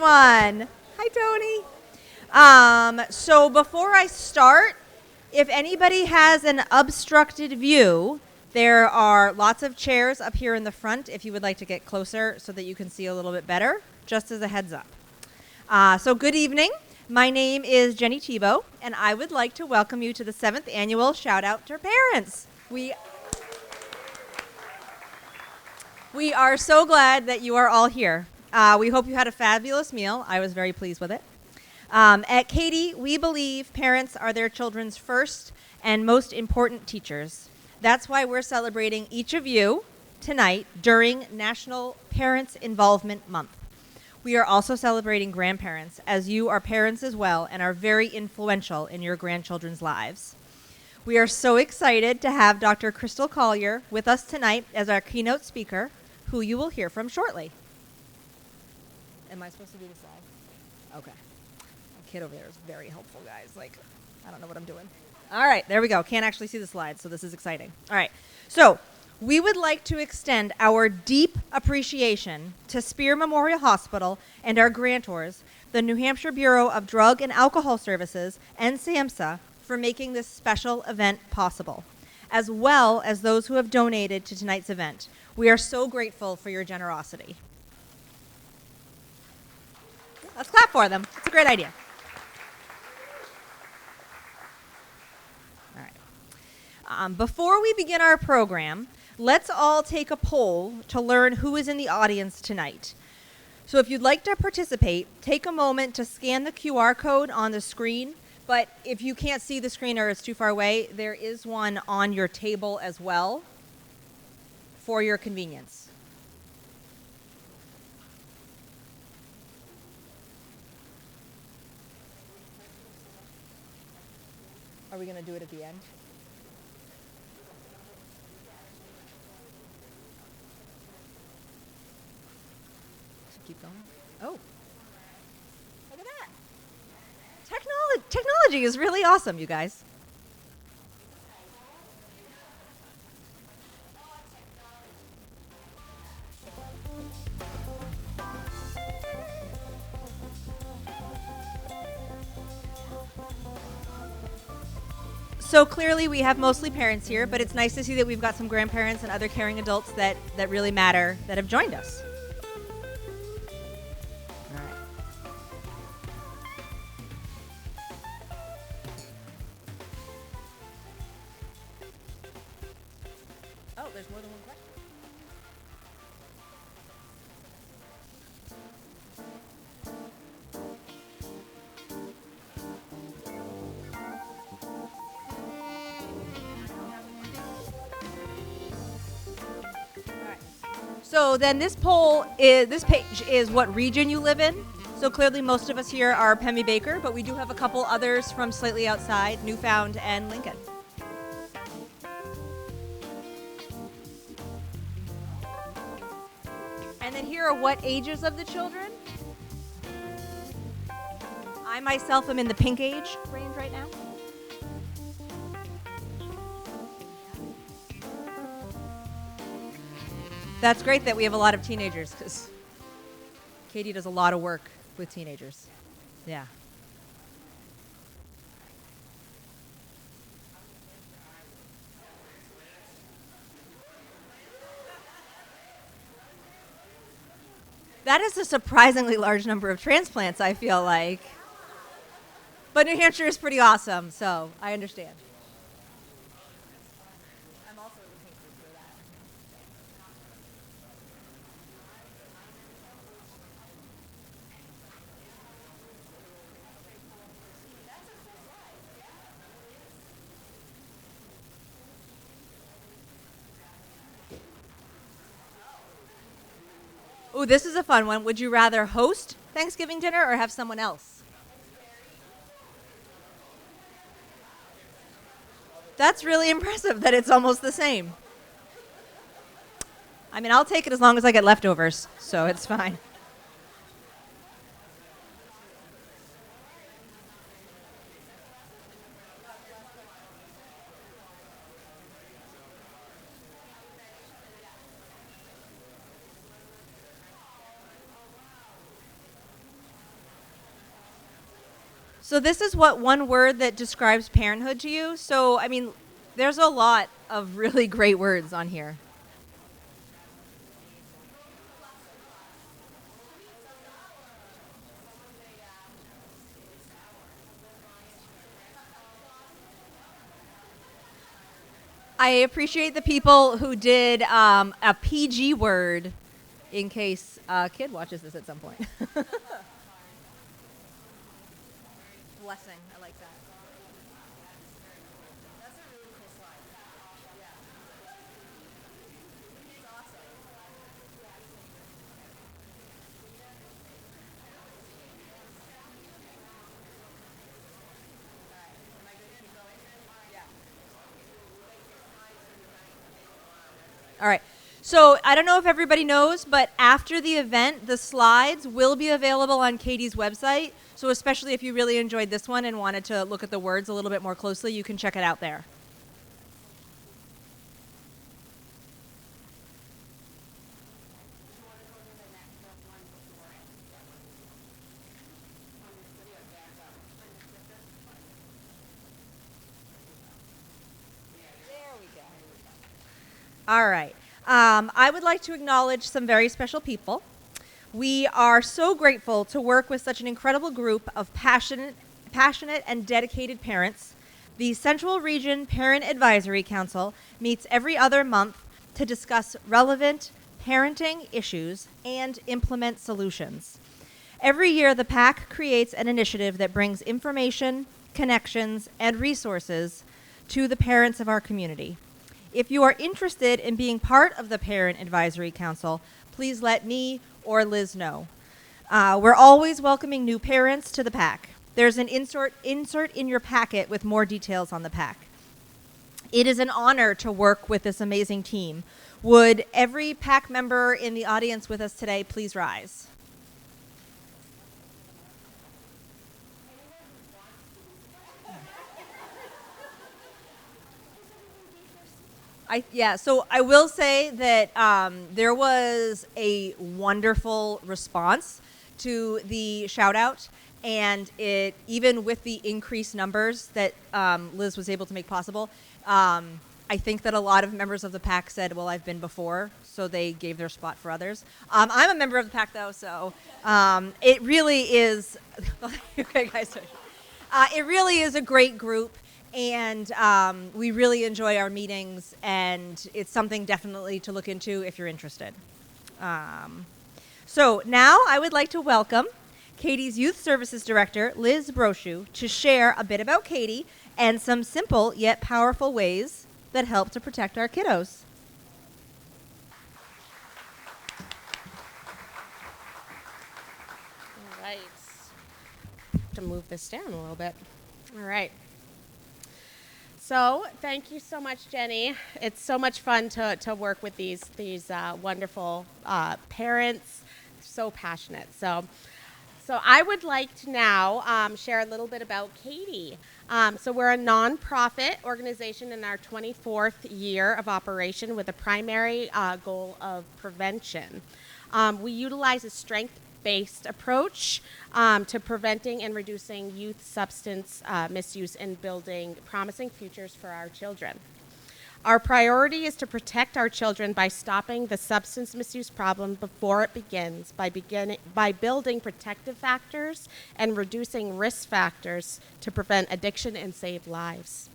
everyone. Hi, Tony. So before I start, if anybody has an obstructed view, there are lots of chairs up here in the front if you would like to get closer so that you can see a little bit better, just as a heads up. So good evening. My name is Jenny Tebow, and I would like to welcome you to the 7th annual Shout Out to Parents. We are so glad that you are all here. We hope you had a fabulous meal. I was very pleased with it. At CADY, we believe parents are their children's first and most important teachers. That's why we're celebrating each of you tonight during National Parents Involvement Month. We are also celebrating grandparents, as you are parents as well and are very influential in your grandchildren's lives. We are so excited to have Dr. Crystal Collier with us tonight as our keynote speaker, who you will hear from shortly. Am I supposed to do the slide? Okay. My kid over there is very helpful, guys. I don't know what I'm doing. All right, there we go. Can't actually see the slides, so this is exciting. All right. So we would like to extend our deep appreciation to Speare Memorial Hospital and our grantors, the New Hampshire Bureau of Drug and Alcohol Services, and SAMHSA, for making this special event possible, as well as those who have donated to tonight's event. We are so grateful for your generosity. Let's clap for them. It's a great idea. All right. Before we begin our program, let's all take a poll to learn who is in the audience tonight. So if you'd like to participate, take a moment to scan the QR code on the screen. But if you can't see the screen or it's too far away, there is one on your table as well for your convenience. Are we going to do it at the end? Should keep going. Oh, look at that. Technology is really awesome, you guys. So clearly we have mostly parents here, but it's nice to see that we've got some grandparents and other caring adults that really matter that have joined us. All right. Oh, there's more than one question. So then this page is what region you live in. So clearly most of us here are Pemi Baker, but we do have a couple others from slightly outside, Newfound and Lincoln. And then here are what ages of the children. I myself am in the pink age range right now. That's great that we have a lot of teenagers because CADY does a lot of work with teenagers. Yeah. That is a surprisingly large number of transplants, I feel like. But New Hampshire is pretty awesome, so I understand. I'm also in the pink group for that. Ooh, this is a fun one. Would you rather host Thanksgiving dinner or have someone else? That's really impressive that it's almost the same. I mean, I'll take it as long as I get leftovers, so it's fine. So this is what one word that describes parenthood to you. So, I mean, there's a lot of really great words on here. I appreciate the people who did a PG word in case a kid watches this at some point. Blessing. I like that. That's a really cool slide. Yeah. It's awesome. All right. Am I good to keep going? Yeah. All right. So I don't know if everybody knows, but after the event, the slides will be available on CADY's website. So especially if you really enjoyed this one and wanted to look at the words a little bit more closely, you can check it out there. There we go. All right. I would like to acknowledge some very special people. We are so grateful to work with such an incredible group of passionate and dedicated parents. The Central Region Parent Advisory Council meets every other month to discuss relevant parenting issues and implement solutions. Every year, the PAC creates an initiative that brings information, connections, and resources to the parents of our community. If you are interested in being part of the Parent Advisory Council, please let me or Liz know. We're always welcoming new parents to the PAC. There's an insert in your packet with more details on the PAC. It is an honor to work with this amazing team. Would every PAC member in the audience with us today please rise? So I will say that there was a wonderful response to the shout out, and it even with the increased numbers that Liz was able to make possible, I think that a lot of members of the PAC said, well, I've been before, so they gave their spot for others. I'm a member of the PAC, though, so it really is, okay, guys, it really is a great group. And we really enjoy our meetings, and it's something definitely to look into if you're interested. So now I would like to welcome CADY's Youth Services Director, Liz Brochu, to share a bit about CADY and some simple yet powerful ways that help to protect our kiddos. All right. To move this down a little bit. All right. So thank you so much, Jenny. It's so much fun to work with these wonderful parents, so passionate. So I would like to now share a little bit about CADY. So we're a nonprofit organization in our 24th year of operation with a primary goal of prevention. We utilize a strength-based approach to preventing and reducing youth substance misuse and building promising futures for our children. Our priority is to protect our children by stopping the substance misuse problem before it begins, by building protective factors and reducing risk factors to prevent addiction and save lives.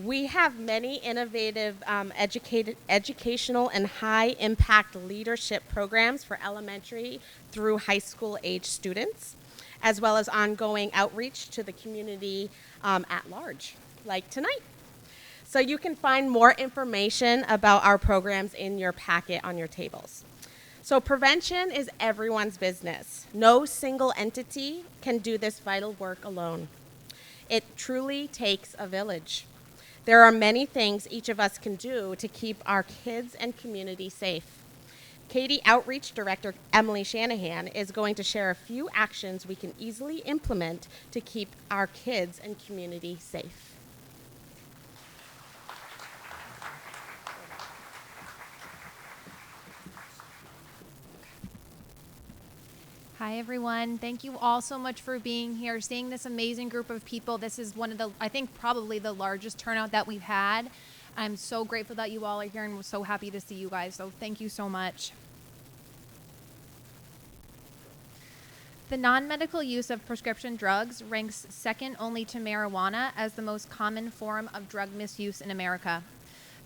We have many innovative educational and high-impact leadership programs for elementary through high school age students, as well as ongoing outreach to the community at large, like tonight. So you can find more information about our programs in your packet on your tables. So prevention is everyone's business. No single entity can do this vital work alone. It truly takes a village. There are many things each of us can do to keep our kids and community safe. CADY Outreach Director Emily Shanahan is going to share a few actions we can easily implement to keep our kids and community safe. Hi, everyone. Thank you all so much for being here, seeing this amazing group of people. This is one of the, I think, probably the largest turnout that we've had. I'm so grateful that you all are here, and we're so happy to see you guys. So thank you so much. The non-medical use of prescription drugs ranks second only to marijuana as the most common form of drug misuse in America.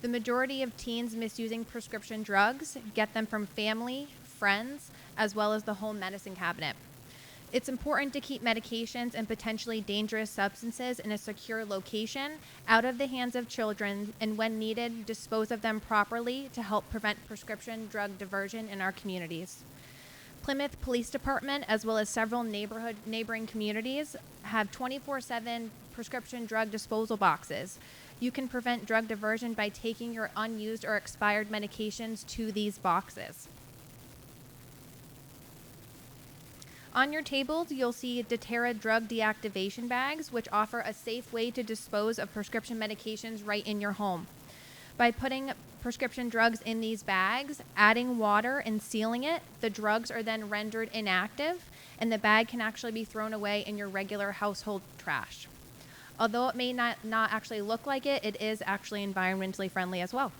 The majority of teens misusing prescription drugs get them from family, friends, as well as the home medicine cabinet. It's important to keep medications and potentially dangerous substances in a secure location, out of the hands of children, and when needed, dispose of them properly to help prevent prescription drug diversion in our communities. Plymouth Police Department, as well as several neighboring communities, have 24/7 prescription drug disposal boxes. You can prevent drug diversion by taking your unused or expired medications to these boxes. On your tables, you'll see doTERRA drug deactivation bags, which offer a safe way to dispose of prescription medications right in your home. By putting prescription drugs in these bags, adding water and sealing it, the drugs are then rendered inactive, and the bag can actually be thrown away in your regular household trash. Although it may not actually look like it, it is actually environmentally friendly as well.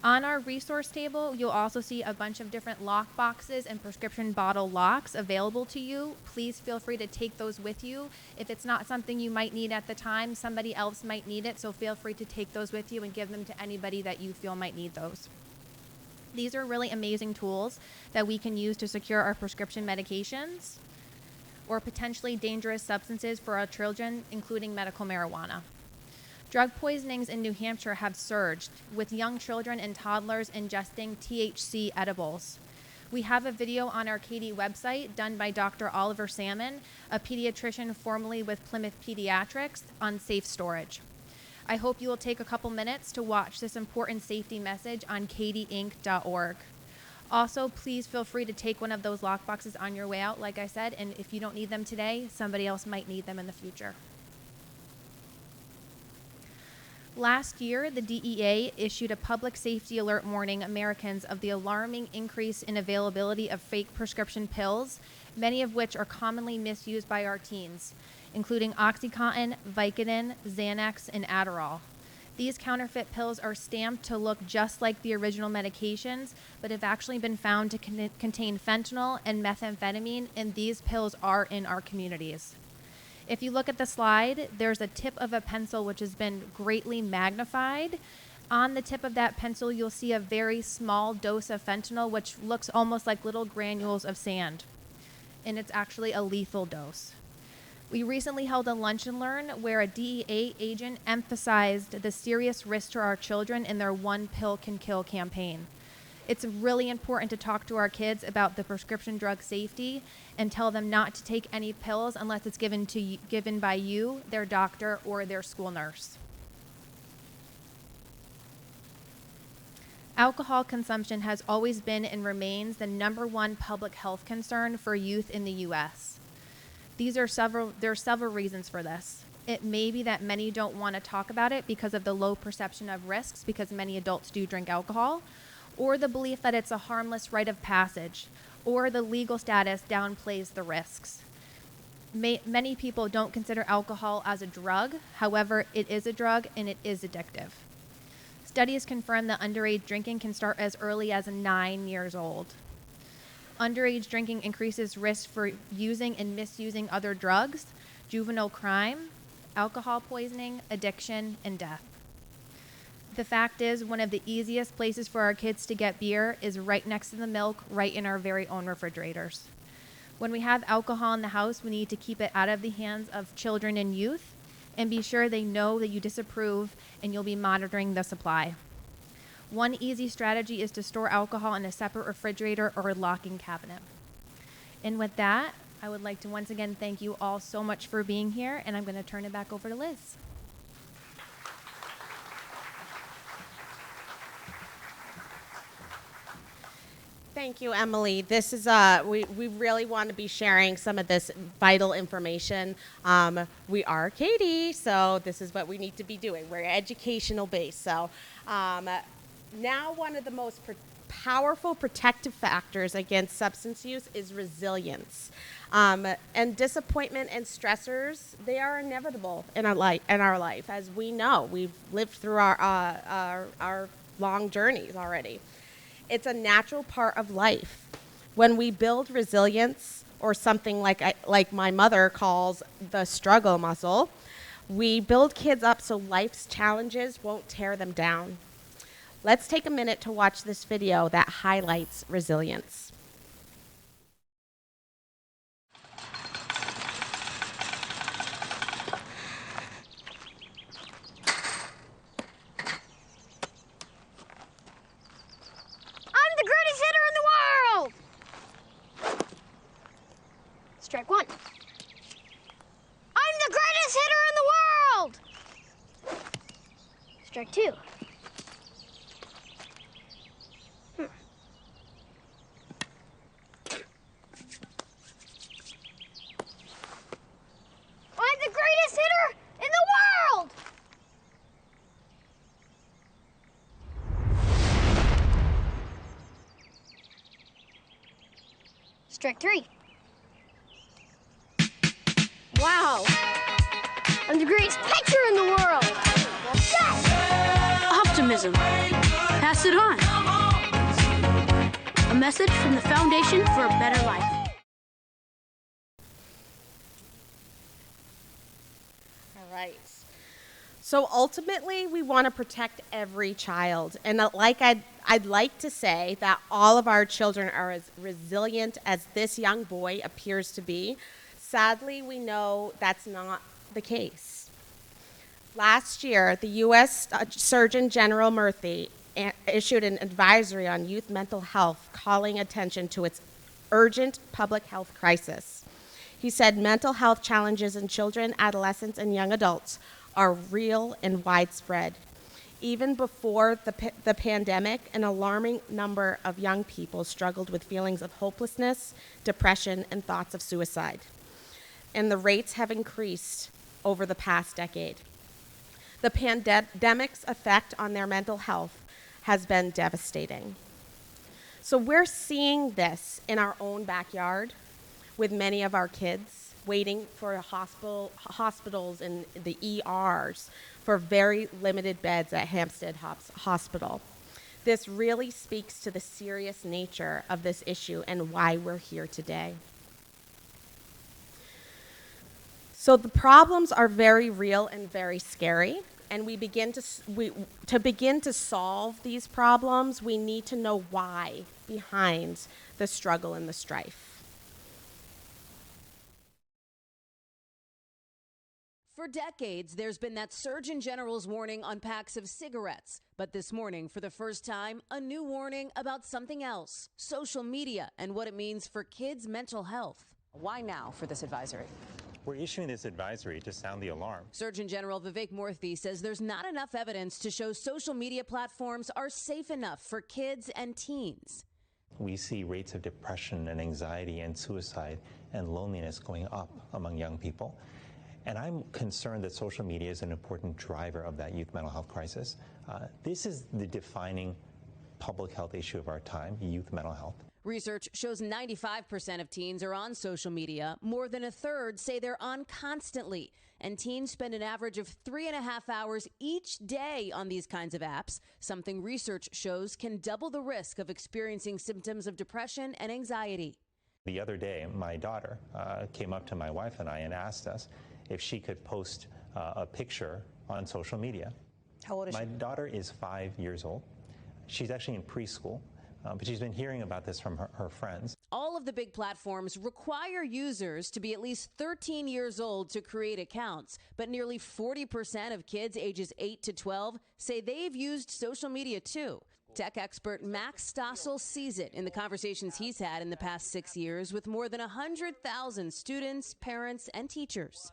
On our resource table, you'll also see a bunch of different lock boxes and prescription bottle locks available to you. Please feel free to take those with you. If it's not something you might need at the time, somebody else might need it, so feel free to take those with you and give them to anybody that you feel might need those. These are really amazing tools that we can use to secure our prescription medications or potentially dangerous substances for our children, including medical marijuana. Drug poisonings in New Hampshire have surged, with young children and toddlers ingesting THC edibles. We have a video on our CADY website done by Dr. Oliver Salmon, a pediatrician formerly with Plymouth Pediatrics, on safe storage. I hope you will take a couple minutes to watch this important safety message on cadyinc.org. Also, please feel free to take one of those lockboxes on your way out, like I said, and if you don't need them today, somebody else might need them in the future. Last year, the DEA issued a public safety alert warning Americans of the alarming increase in availability of fake prescription pills, many of which are commonly misused by our teens, including OxyContin, Vicodin, Xanax, and Adderall. These counterfeit pills are stamped to look just like the original medications, but have actually been found to contain fentanyl and methamphetamine, and these pills are in our communities. If you look at the slide, there's a tip of a pencil which has been greatly magnified. On the tip of that pencil, you'll see a very small dose of fentanyl, which looks almost like little granules of sand. And it's actually a lethal dose. We recently held a lunch and learn where a DEA agent emphasized the serious risk to our children in their One Pill Can Kill campaign. It's really important to talk to our kids about the prescription drug safety and tell them not to take any pills unless it's given by you, their doctor, or their school nurse. Alcohol consumption has always been and remains the #1 public health concern for youth in the U.S. There are several reasons for this. It may be that many don't want to talk about it because of the low perception of risks, because many adults do drink alcohol, or the belief that it's a harmless rite of passage, or the legal status downplays the risks. Many people don't consider alcohol as a drug. However, it is a drug and it is addictive. Studies confirm that underage drinking can start as early as 9 years old. Underage drinking increases risk for using and misusing other drugs, juvenile crime, alcohol poisoning, addiction, and death. The fact is, one of the easiest places for our kids to get beer is right next to the milk, right in our very own refrigerators. When we have alcohol in the house, we need to keep it out of the hands of children and youth, and be sure they know that you disapprove and you'll be monitoring the supply. One easy strategy is to store alcohol in a separate refrigerator or a locking cabinet. And with that, I would like to once again thank you all so much for being here, and I'm going to turn it back over to Liz. Thank you, Emily. This is we really want to be sharing some of this vital information. We are CADY, so this is what we need to be doing. We're educational based. So now one of the most powerful protective factors against substance use is resilience. And disappointment and stressors, they are inevitable in our life. As we know, we've lived through our long journeys already. It's a natural part of life. When we build resilience, or something like my mother calls the struggle muscle, we build kids up so life's challenges won't tear them down. Let's take a minute to watch this video that highlights resilience. I'm the greatest hitter in the world! Strike one. I'm the greatest hitter in the world! Strike two. I'm the greatest hitter in the world! Strike three. Wow! I'm the greatest pitcher in the world! Yes! Optimism. Pass it on. A message from the Foundation for a Better Life. All right. So ultimately, we want to protect every child. And I'd like to say that all of our children are as resilient as this young boy appears to be. Sadly, we know that's not the case. Last year, the U.S. Surgeon General Murthy issued an advisory on youth mental health, calling attention to its urgent public health crisis. He said mental health challenges in children, adolescents, and young adults are real and widespread. Even before the pandemic, an alarming number of young people struggled with feelings of hopelessness, depression, and thoughts of suicide. And the rates have increased over the past decade. The pandemic's effect on their mental health has been devastating. So we're seeing this in our own backyard with many of our kids waiting for hospitals and the ERs for very limited beds at Hampstead Hospital. This really speaks to the serious nature of this issue and why we're here today. So the problems are very real and very scary, and to begin to solve these problems, we need to know why behind the struggle and the strife. For decades, there's been that Surgeon General's warning on packs of cigarettes. But this morning, for the first time, a new warning about something else: social media and what it means for kids' mental health. Why now for this advisory? We're issuing this advisory to sound the alarm. Surgeon General Vivek Murthy says there's not enough evidence to show social media platforms are safe enough for kids and teens. We see rates of depression and anxiety and suicide and loneliness going up among young people. And I'm concerned that social media is an important driver of that youth mental health crisis. This is the defining public health issue of our time, youth mental health. Research shows 95% of teens are on social media. More than a third say they're on constantly. And teens spend an average of 3.5 hours each day on these kinds of apps, something research shows can double the risk of experiencing symptoms of depression and anxiety. The other day, my daughter came up to my wife and I and asked us if she could post a picture on social media. How old is she? My daughter is 5 years old. She's actually in preschool. But she's been hearing about this from her friends. All of the big platforms require users to be at least 13 years old to create accounts. But nearly 40% of kids ages 8 to 12 say they've used social media too. Tech expert Max Stossel sees it in the conversations he's had in the past 6 years with more than 100,000 students, parents, and teachers.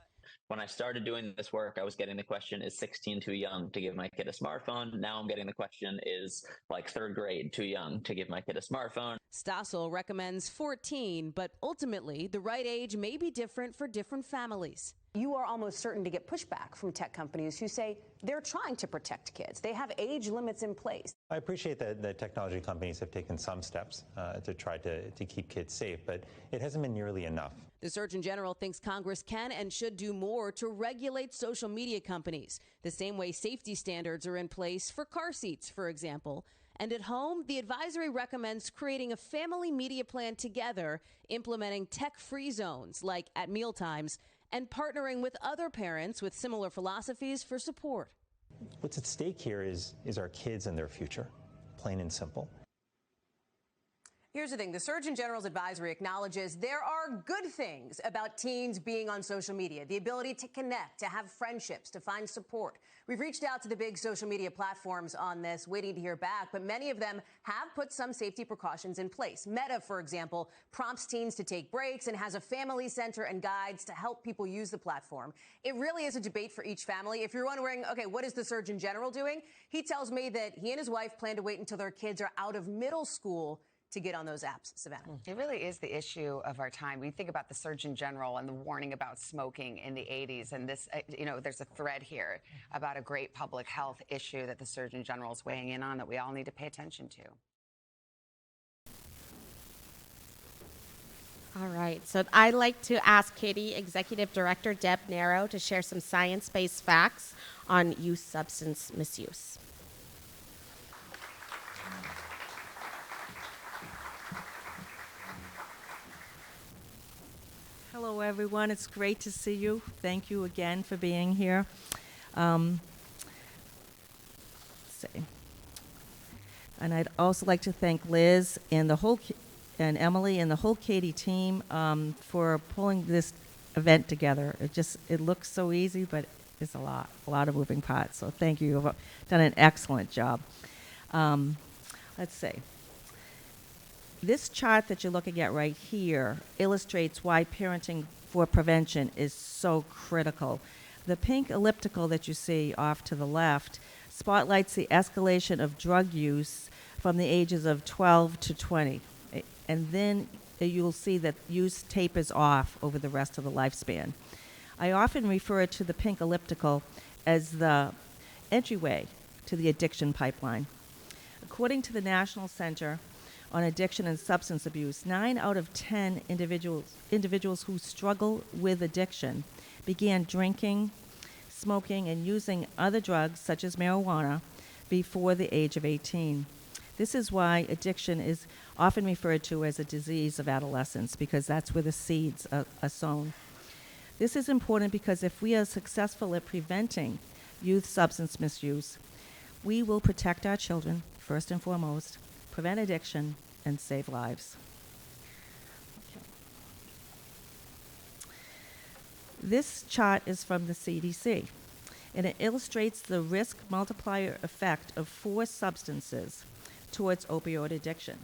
When I started doing this work, I was getting the question, is 16 too young to give my kid a smartphone? Now I'm getting the question, is like 3rd grade too young to give my kid a smartphone? Stossel recommends 14, but ultimately the right age may be different for different families. you are almost certain to get pushback from tech companies who say they're trying to protect kids. They have age limits in place. I appreciate that the technology companies have taken some steps to try to keep kids safe, but it hasn't been nearly enough. The Surgeon General thinks Congress can and should do more to regulate social media companies, the same way safety standards are in place for car seats, for example. And at home, the advisory recommends creating a family media plan together, implementing tech-free zones like at mealtimes, and partnering with other parents with similar philosophies for support. What's at stake here is our kids and their future, plain and simple. Here's the thing. The Surgeon General's advisory acknowledges there are good things about teens being on social media, the ability to connect, to have friendships, to find support. We've reached out to the big social media platforms on this, waiting to hear back, but many of them have put some safety precautions in place. Meta, for example, prompts teens to take breaks and has a family center and guides to help people use the platform. It really is a debate for each family. If you're wondering, okay, what is the Surgeon General doing? He tells me that he and his wife plan to wait until their kids are out of middle school to get on those apps. Savannah. It really is the issue of our time. We think about the Surgeon General and the warning about smoking in the 80s, and this, there's a thread here about a great public health issue that the Surgeon General is weighing in on that we all need to pay attention to. All right, so I'd like to ask CADY Executive Director Deb Narrow to share some science-based facts on youth substance misuse. Hello, everyone. It's great to see you. Thank you again for being here. And I'd also like to thank Liz and and Emily and the whole CADY team for pulling this event together. It looks so easy, but it's a lot of moving parts. So thank you. You've done an excellent job. Let's see. This chart that you're looking at right here illustrates why parenting for prevention is so critical. The pink elliptical that you see off to the left spotlights the escalation of drug use from the ages of 12 to 20. And then you'll see that use tapers off over the rest of the lifespan. I often refer to the pink elliptical as the entryway to the addiction pipeline. According to the National Center on Addiction and Substance Abuse, 9 out of 10 individuals who struggle with addiction began drinking, smoking, and using other drugs such as marijuana before the age of 18. This is why addiction is often referred to as a disease of adolescence, because that's where the seeds are sown. This is important because if we are successful at preventing youth substance misuse, we will protect our children, first and foremost, prevent addiction, and save lives. Okay. This chart is from the CDC, and it illustrates the risk multiplier effect of 4 substances towards opioid addiction.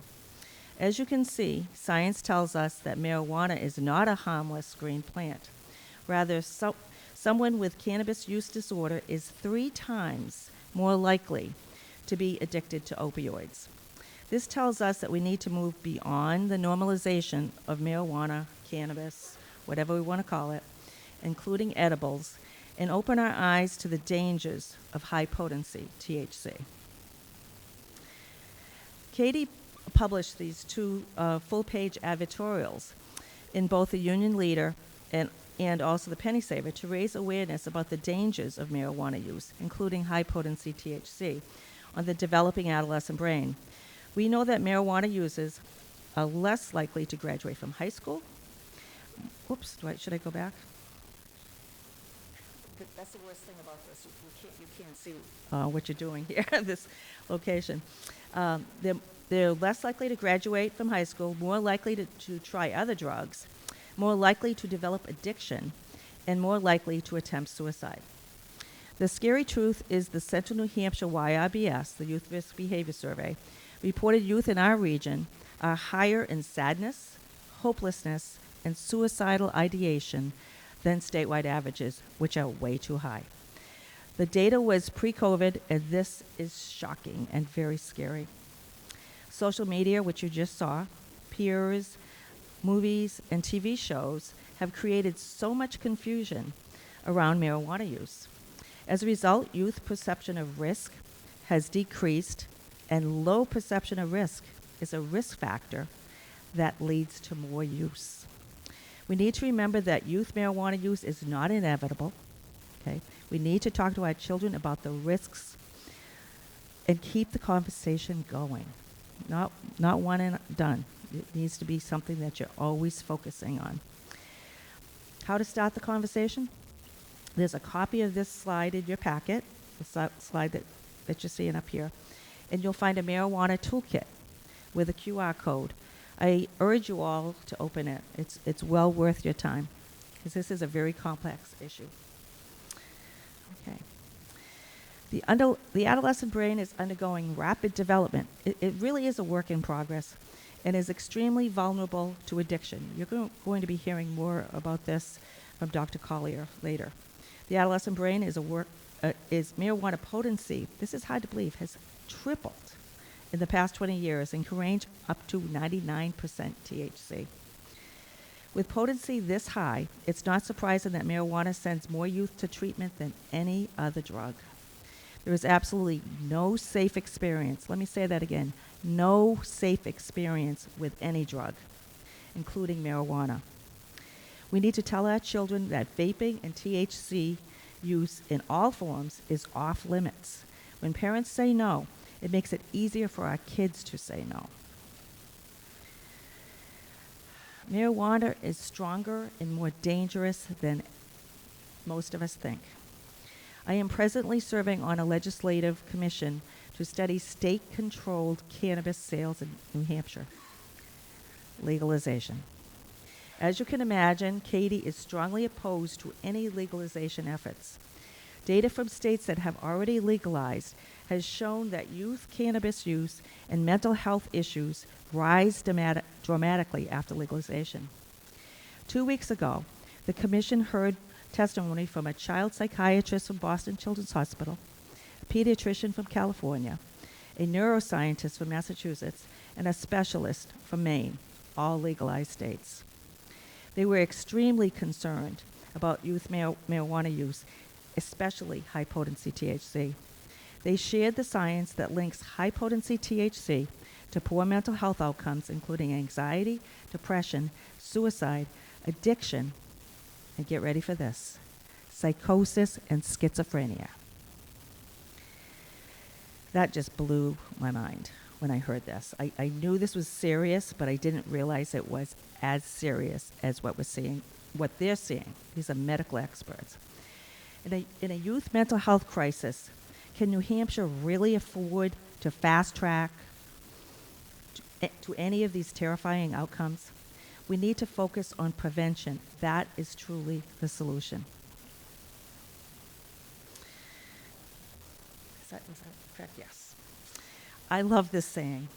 As you can see, science tells us that marijuana is not a harmless green plant. Rather, someone with cannabis use disorder is 3 times more likely to be addicted to opioids. This tells us that we need to move beyond the normalization of marijuana, cannabis, whatever we want to call it, including edibles, and open our eyes to the dangers of high-potency THC. CADY published these 2 full-page advertorials in both the Union Leader and also the Penny Saver to raise awareness about the dangers of marijuana use, including high-potency THC, on the developing adolescent brain. We know that marijuana users are less likely to graduate from high school. Oops, should I go back? That's the worst thing about this. You can't see what you're doing here, this location. They're less likely to graduate from high school, more likely to try other drugs, more likely to develop addiction, and more likely to attempt suicide. The scary truth is the Central New Hampshire YRBS, the Youth Risk Behavior Survey, reported youth in our region are higher in sadness, hopelessness, and suicidal ideation than statewide averages, which are way too high. The data was pre-COVID, and this is shocking and very scary. Social media, which you just saw, peers, movies, and TV shows have created so much confusion around marijuana use. As a result, youth perception of risk has decreased, and low perception of risk is a risk factor that leads to more use. We need to remember that youth marijuana use is not inevitable. Okay? We need to talk to our children about the risks and keep the conversation going. Not one and done. It needs to be something that you're always focusing on. How to start the conversation? There's a copy of this slide in your packet, the slide that you're seeing up here, and you'll find a marijuana toolkit with a QR code. I urge you all to open it. It's well worth your time, because this is a very complex issue. Okay. The adolescent brain is undergoing rapid development. It really is a work in progress and is extremely vulnerable to addiction. You're going to be hearing more about this from Dr. Collier later. The adolescent brain is marijuana potency, this is hard to believe, has tripled in the past 20 years and can range up to 99% THC. With potency this high, it's not surprising that marijuana sends more youth to treatment than any other drug. There is absolutely no safe experience, let me say that again, no safe experience with any drug, including marijuana. We need to tell our children that vaping and THC use in all forms is off limits. When parents say no, it makes it easier for our kids to say no. Marijuana is stronger and more dangerous than most of us think. I am presently serving on a legislative commission to study state-controlled cannabis sales in New Hampshire. Legalization. As you can imagine, CADY is strongly opposed to any legalization efforts. Data from states that have already legalized has shown that youth cannabis use and mental health issues rise dramatically after legalization. 2 weeks ago, the commission heard testimony from a child psychiatrist from Boston Children's Hospital, a pediatrician from California, a neuroscientist from Massachusetts, and a specialist from Maine, all legalized states. They were extremely concerned about youth marijuana use, especially high-potency THC. They shared the science that links high-potency THC to poor mental health outcomes, including anxiety, depression, suicide, addiction, and get ready for this, psychosis and schizophrenia. That just blew my mind when I heard this. I knew this was serious, but I didn't realize it was as serious as what they're seeing. These are medical experts. In a youth mental health crisis, can New Hampshire really afford to fast track to any of these terrifying outcomes? We need to focus on prevention. That is truly the solution. Is that correct? Yes. I love this saying.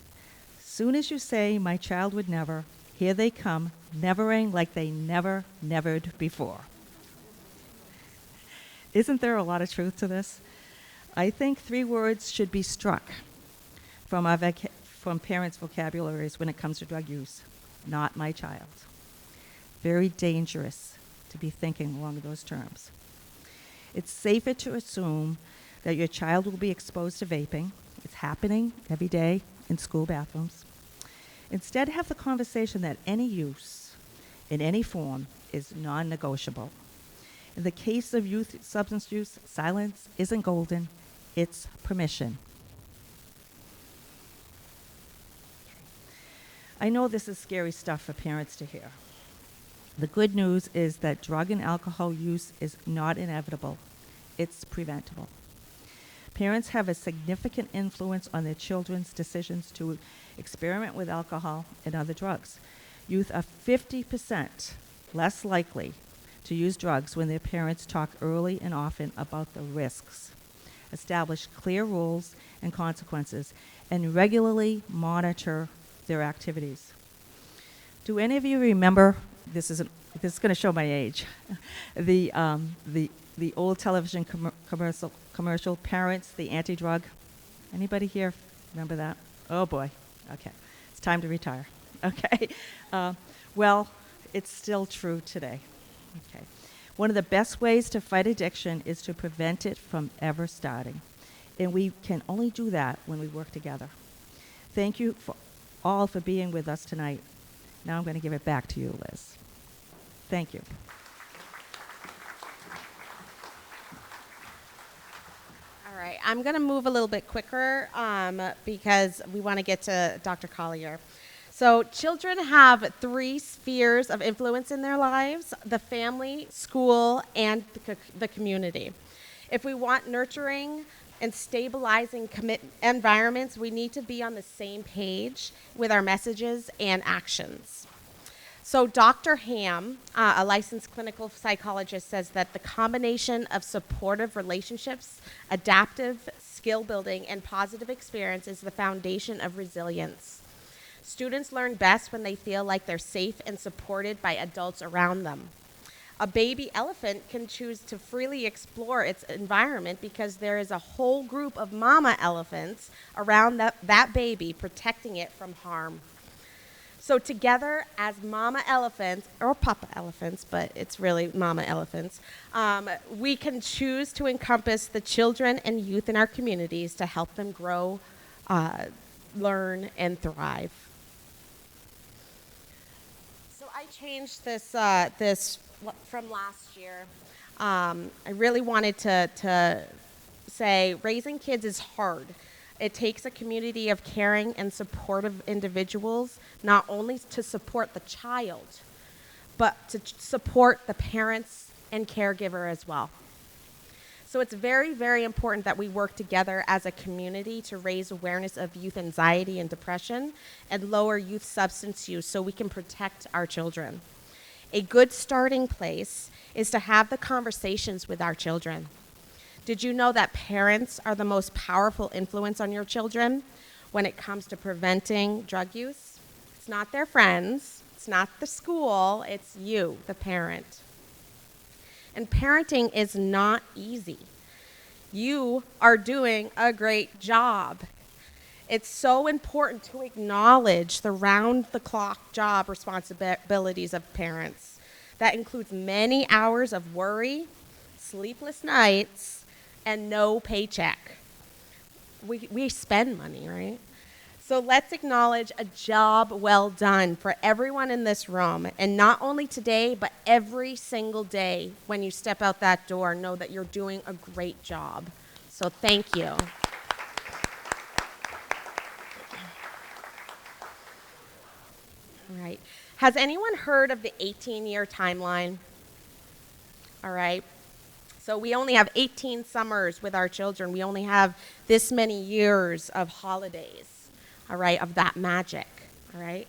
Soon as you say, my child would never, here they come, nevering like they nevered before. Isn't there a lot of truth to this? I think 3 words should be struck from parents' vocabularies when it comes to drug use. Not my child. Very dangerous to be thinking along those terms. It's safer to assume that your child will be exposed to vaping. It's happening every day in school bathrooms. Instead, have the conversation that any use in any form is non-negotiable. In the case of youth substance use, silence isn't golden, it's permission. I know this is scary stuff for parents to hear. The good news is that drug and alcohol use is not inevitable, it's preventable. Parents have a significant influence on their children's decisions to experiment with alcohol and other drugs. Youth are 50% less likely to use drugs when their parents talk early and often about the risks, establish clear rules and consequences, and regularly monitor their activities. Do any of you remember, this is going to show my age, the old television commercial, Parents, the Anti-Drug? Anybody here remember that? Oh boy, okay, it's time to retire. Okay, well, it's still true today. Okay, One of the best ways to fight addiction is to prevent it from ever starting. And we can only do that when we work together. Thank you all for being with us tonight. Now I'm going to give it back to you, Liz. Thank you. All right, I'm going to move a little bit quicker because we want to get to Dr. Collier. So children have 3 spheres of influence in their lives: the family, school, and the community. If we want nurturing and stabilizing environments, we need to be on the same page with our messages and actions. So Dr. Ham, a licensed clinical psychologist, says that the combination of supportive relationships, adaptive skill building, and positive experience is the foundation of resilience. Students learn best when they feel like they're safe and supported by adults around them. A baby elephant can choose to freely explore its environment because there is a whole group of mama elephants around that baby protecting it from harm. So together as mama elephants, or papa elephants, but it's really mama elephants, we can choose to encompass the children and youth in our communities to help them grow, learn, and thrive. So I changed this from last year. I really wanted to say raising kids is hard. It takes a community of caring and supportive individuals, not only to support the child, but to support the parents and caregiver as well. So it's very, very important that we work together as a community to raise awareness of youth anxiety and depression and lower youth substance use so we can protect our children. A good starting place is to have the conversations with our children. Did you know that parents are the most powerful influence on your children when it comes to preventing drug use? It's not their friends, it's not the school, it's you, the parent. And parenting is not easy. You are doing a great job. It's so important to acknowledge the round-the-clock job responsibilities of parents. That includes many hours of worry, sleepless nights, and no paycheck. We spend money, right? So let's acknowledge a job well done for everyone in this room. And not only today, but every single day when you step out that door, know that you're doing a great job. So thank you. All right. Has anyone heard of the 18-year timeline? All right. So we only have 18 summers with our children. We only have this many years of holidays, all right, of that magic, all right?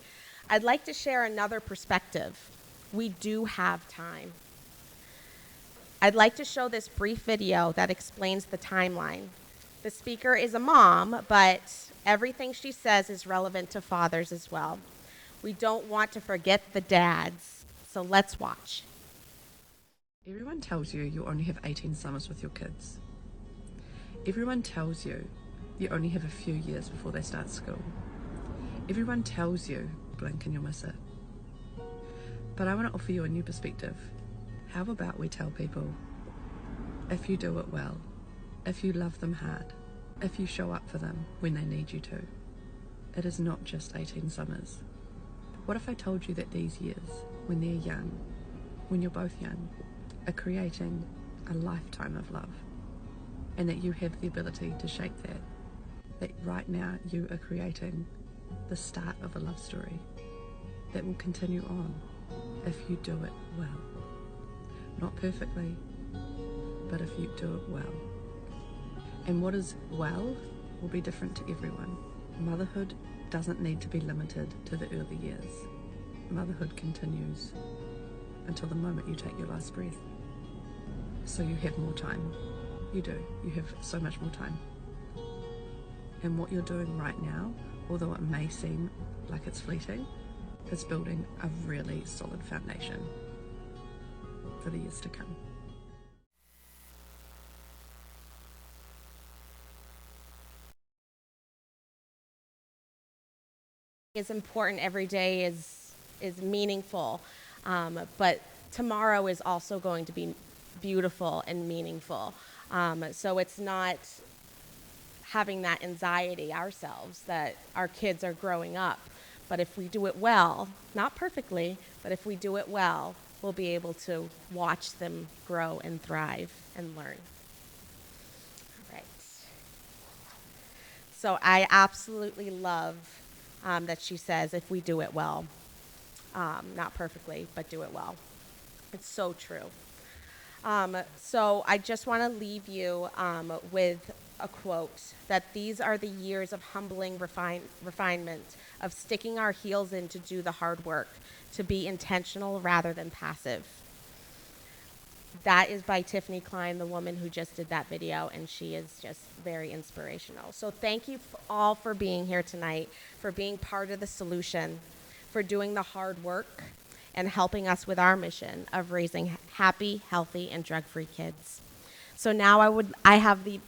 I'd like to share another perspective. We do have time. I'd like to show this brief video that explains the timeline. The speaker is a mom, but everything she says is relevant to fathers as well. We don't want to forget the dads, so let's watch. Everyone tells you you only have 18 summers with your kids. Everyone tells you you only have a few years before they start school. Everyone tells you blink and you'll miss it. But I want to offer you a new perspective. How about we tell people, if you do it well, if you love them hard, if you show up for them when they need you to, it is not just 18 summers. What if I told you that these years, when they're young, when you're both young, are creating a lifetime of love, and that you have the ability to shape that right now you are creating the start of a love story that will continue on if you do it well. Not perfectly, but if you do it well. And what is well will be different to everyone. Motherhood doesn't need to be limited to the early years. Motherhood continues until the moment you take your last breath. So you have more time. You do. You have so much more time. And what you're doing right now, although it may seem like it's fleeting, is building a really solid foundation for the years to come. Is important. Every day is meaningful, but tomorrow is also going to be beautiful and meaningful. So it's not having that anxiety ourselves that our kids are growing up. But if we do it well, not perfectly, but if we do it well, we'll be able to watch them grow and thrive and learn. All right. So I absolutely love that she says, if we do it well, not perfectly, but do it well. It's so true. So I just want to leave you with a quote, that these are the years of humbling refinement, of sticking our heels in to do the hard work, to be intentional rather than passive. That is by Tiffany Klein, the woman who just did that video, and she is just very inspirational. So thank you all for being here tonight, for being part of the solution, for doing the hard work, and helping us with our mission of raising happy, healthy, and drug-free kids. So now I have the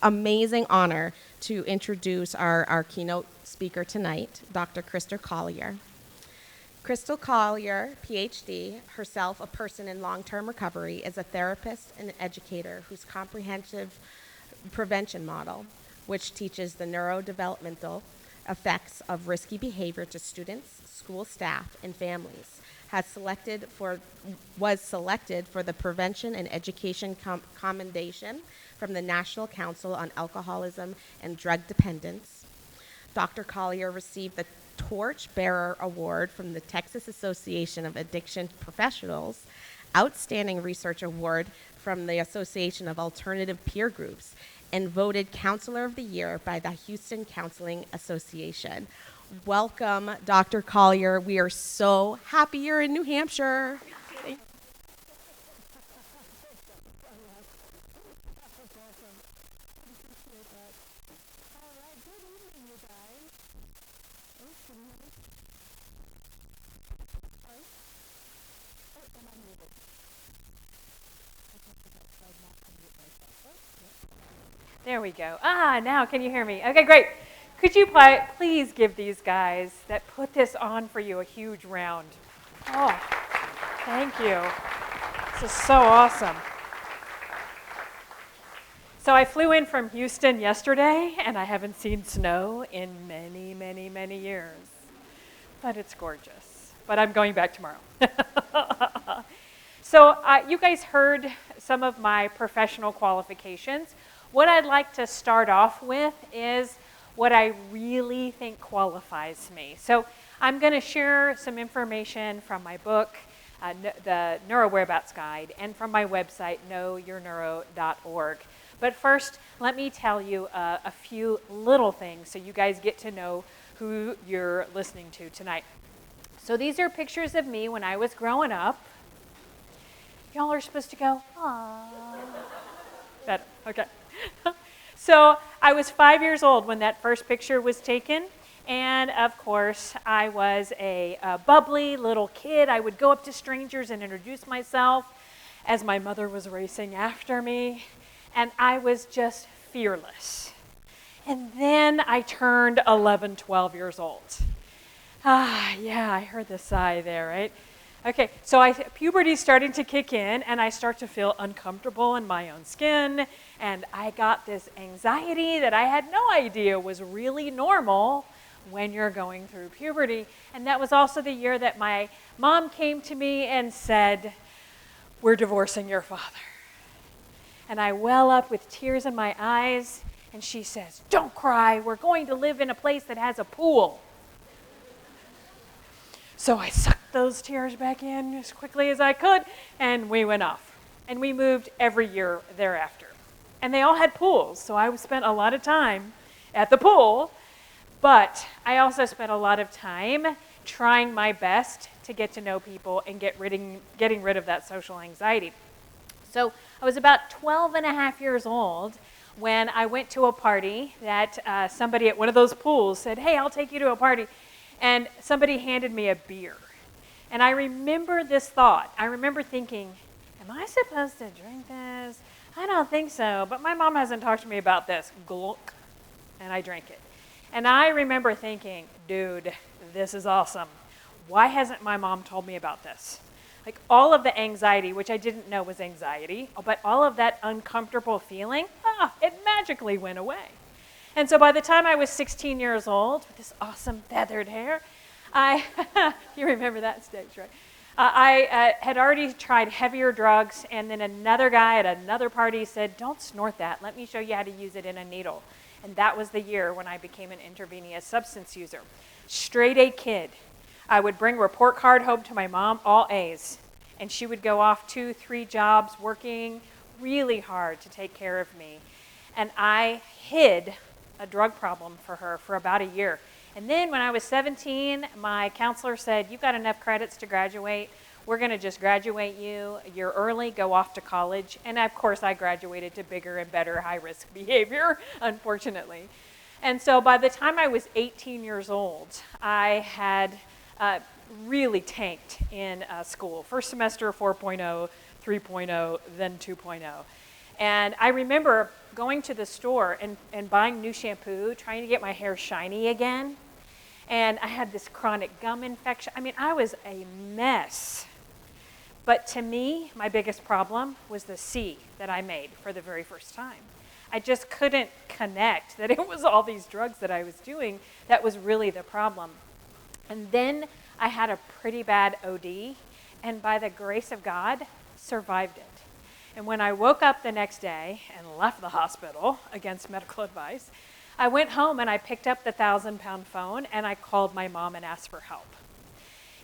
amazing honor to introduce our keynote speaker tonight, Dr. Collier. Crystal Collier, PhD, herself a person in long-term recovery, is a therapist and an educator whose comprehensive prevention model, which teaches the neurodevelopmental effects of risky behavior to students, school staff, and families, was selected for the Prevention and Education Commendation from the National Council on Alcoholism and Drug Dependence. Dr. Collier received the Torch Bearer Award from the Texas Association of Addiction Professionals, Outstanding Research Award from the Association of Alternative Peer Groups, and voted Counselor of the Year by the Houston Counseling Association. Welcome, Dr. Collier. We are so happy you're in New Hampshire. There we go. Now can you hear me? Okay, great. Could you please give these guys that put this on for you a huge round? Oh, thank you. This is so awesome. So I flew in from Houston yesterday, and I haven't seen snow in many, many, many years. But it's gorgeous. But I'm going back tomorrow. So you guys heard some of my professional qualifications. What I'd like to start off with is what I really think qualifies me. So I'm going to share some information from my book, the Neuro Whereabouts Guide, and from my website, knowyourneuro.org. But first, let me tell you a few little things so you guys get to know who you're listening to tonight. So these are pictures of me when I was growing up. Y'all are supposed to go, aww. Better, okay. So I was 5 years old when that first picture was taken. And of course, I was a bubbly little kid. I would go up to strangers and introduce myself as my mother was racing after me. And I was just fearless. And then I turned 11, 12 years old. Yeah, I heard the sigh there, right? Okay, so puberty's starting to kick in, and I start to feel uncomfortable in my own skin, and I got this anxiety that I had no idea was really normal when you're going through puberty. And that was also the year that my mom came to me and said, "We're divorcing your father." And I well up with tears in my eyes, and she says, "Don't cry, we're going to live in a place that has a pool." So I sucked those tears back in as quickly as I could, and we went off. And we moved every year thereafter. And they all had pools, so I spent a lot of time at the pool, but I also spent a lot of time trying my best to get to know people and getting rid of that social anxiety. So I was about 12 and a half years old when I went to a party that somebody at one of those pools said, "Hey, I'll take you to a party." And somebody handed me a beer. And I remember this thought. I remember thinking, am I supposed to drink this? I don't think so, but my mom hasn't talked to me about this. Glunk. And I drank it. And I remember thinking, dude, this is awesome. Why hasn't my mom told me about this? Like all of the anxiety, which I didn't know was anxiety, but all of that uncomfortable feeling, it magically went away. And so by the time I was 16 years old, with this awesome feathered hair, you remember that stage, right? I had already tried heavier drugs, and then another guy at another party said, don't snort that. Let me show you how to use it in a needle. And that was the year when I became an intravenous substance user. Straight A kid. I would bring a report card home to my mom, all A's. And she would go off 2-3 jobs, working really hard to take care of me. And I hid a drug problem for her for about a year. And then when I was 17, my counselor said, you've got enough credits to graduate. We're going to just graduate you. You're early, go off to college. And of course, I graduated to bigger and better high-risk behavior, unfortunately. And so by the time I was 18 years old, I had really tanked in school. First semester 4.0, 3.0, then 2.0. And I remember going to the store and buying new shampoo, trying to get my hair shiny again. And I had this chronic gum infection. I mean, I was a mess. But to me, my biggest problem was the C that I made for the very first time. I just couldn't connect that it was all these drugs that I was doing that was really the problem. And then I had a pretty bad OD, and by the grace of God, survived it. And when I woke up the next day and left the hospital against medical advice, I went home and I picked up the 1,000-pound phone and I called my mom and asked for help.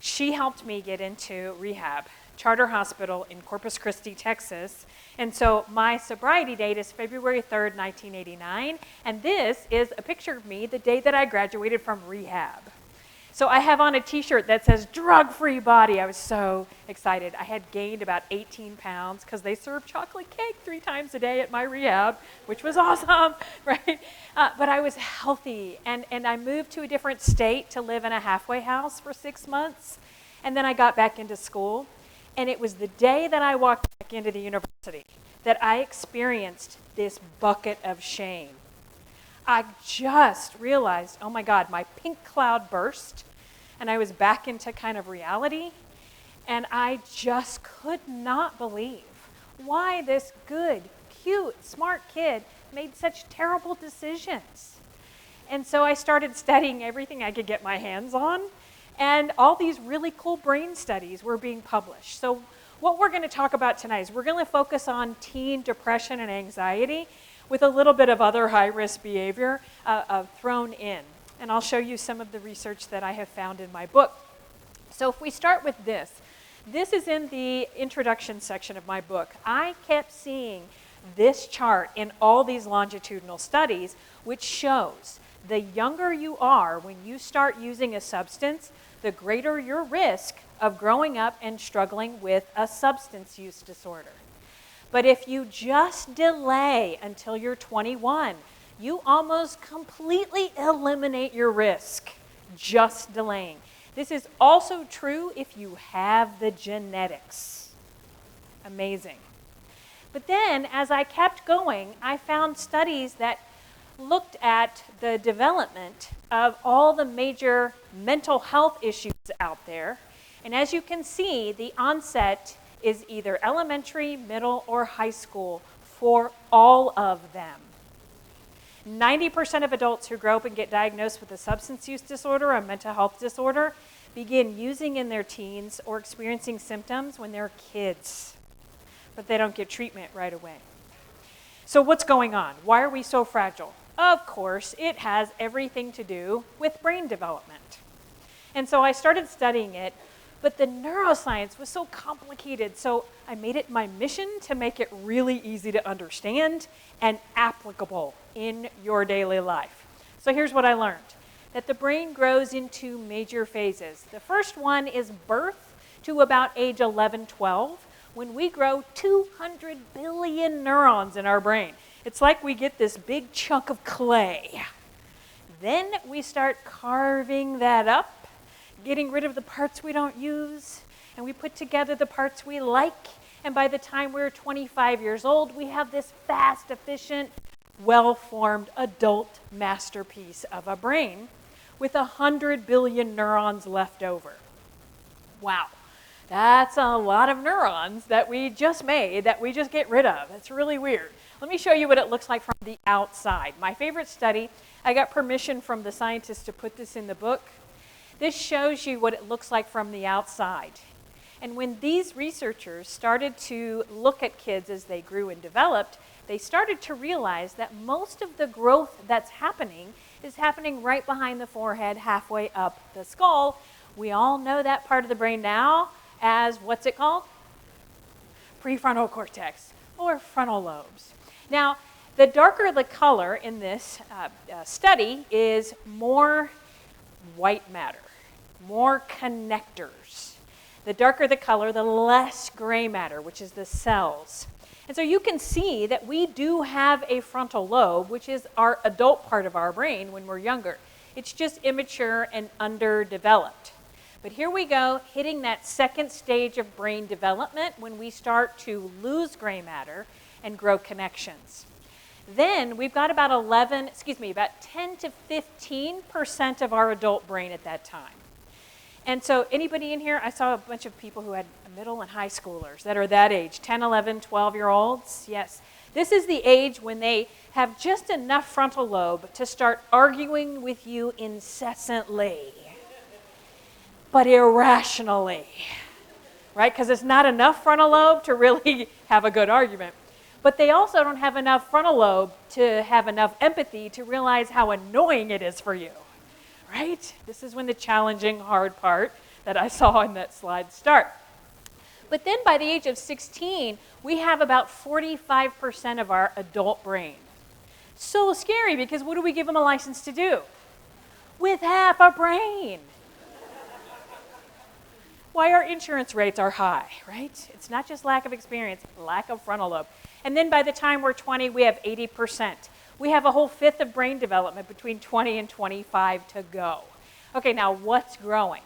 She helped me get into rehab, Charter Hospital in Corpus Christi, Texas. And so my sobriety date is February 3rd, 1989. And this is a picture of me the day that I graduated from rehab. So I have on a t-shirt that says drug-free body. I was so excited. I had gained about 18 pounds because they served chocolate cake 3 times a day at my rehab, which was awesome, right? But I was healthy, and I moved to a different state to live in a halfway house for 6 months, and then I got back into school, and it was the day that I walked back into the university that I experienced this bucket of shame. I just realized, oh my God, my pink cloud burst, and I was back into kind of reality, and I just could not believe why this good, cute, smart kid made such terrible decisions. And so I started studying everything I could get my hands on, and all these really cool brain studies were being published. So what we're going to talk about tonight is we're going to focus on teen depression and anxiety, with a little bit of other high-risk behavior thrown in. And I'll show you some of the research that I have found in my book. So if we start with this is in the introduction section of my book. I kept seeing this chart in all these longitudinal studies, which shows the younger you are when you start using a substance, the greater your risk of growing up and struggling with a substance use disorder. But if you just delay until you're 21, you almost completely eliminate your risk, just delaying. This is also true if you have the genetics. Amazing. But then, as I kept going, I found studies that looked at the development of all the major mental health issues out there. And as you can see, the onset is either elementary, middle, or high school for all of them. 90% of adults who grow up and get diagnosed with a substance use disorder or a mental health disorder begin using in their teens or experiencing symptoms when they're kids, but they don't get treatment right away. So what's going on? Why are we so fragile? Of course, it has everything to do with brain development. And so I started studying it, but the neuroscience was so complicated, so I made it my mission to make it really easy to understand and applicable in your daily life. So here's what I learned, that the brain grows into major phases. The first one is birth to about age 11, 12, when we grow 200 billion neurons in our brain. It's like we get this big chunk of clay. Then we start carving that up, getting rid of the parts we don't use, and we put together the parts we like, and by the time we're 25 years old, we have this fast, efficient, well-formed adult masterpiece of a brain with 100 billion neurons left over. Wow. That's a lot of neurons that we just made that we just get rid of. It's really weird. Let me show you what it looks like from the outside. My favorite study, I got permission from the scientists to put this in the book. This shows you what it looks like from the outside. And when these researchers started to look at kids as they grew and developed, they started to realize that most of the growth that's happening is happening right behind the forehead, halfway up the skull. We all know that part of the brain now as, what's it called? Prefrontal cortex, or frontal lobes. Now, the darker the color in this study is more white matter, more connectors. The darker the color, the less gray matter, which is the cells. And so you can see that we do have a frontal lobe, which is our adult part of our brain when we're younger. It's just immature and underdeveloped. But here we go, hitting that second stage of brain development when we start to lose gray matter and grow connections. Then we've got about 10 to 15% of our adult brain at that time. And so anybody in here, I saw a bunch of people who had middle and high schoolers that are that age, 10, 11, 12-year-olds. Yes. This is the age when they have just enough frontal lobe to start arguing with you incessantly, but irrationally, right? Because it's not enough frontal lobe to really have a good argument. But they also don't have enough frontal lobe to have enough empathy to realize how annoying it is for you. Right? This is when the challenging, hard part that I saw in that slide start. But then by the age of 16, we have about 45% of our adult brain. So scary, because what do we give them a license to do? With half a brain. Why our insurance rates are high, right? It's not just lack of experience, lack of frontal lobe. And then by the time we're 20, we have 80%. We have a whole fifth of brain development between 20 and 25 to go. Okay, now what's growing?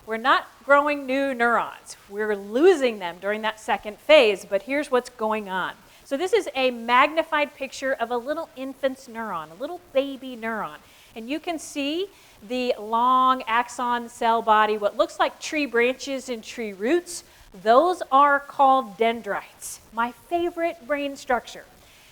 We're not growing new neurons. We're losing them during that second phase, but here's what's going on. So this is a magnified picture of a little infant's neuron, a little baby neuron. And you can see the long axon cell body, what looks like tree branches and tree roots. Those are called dendrites, my favorite brain structure.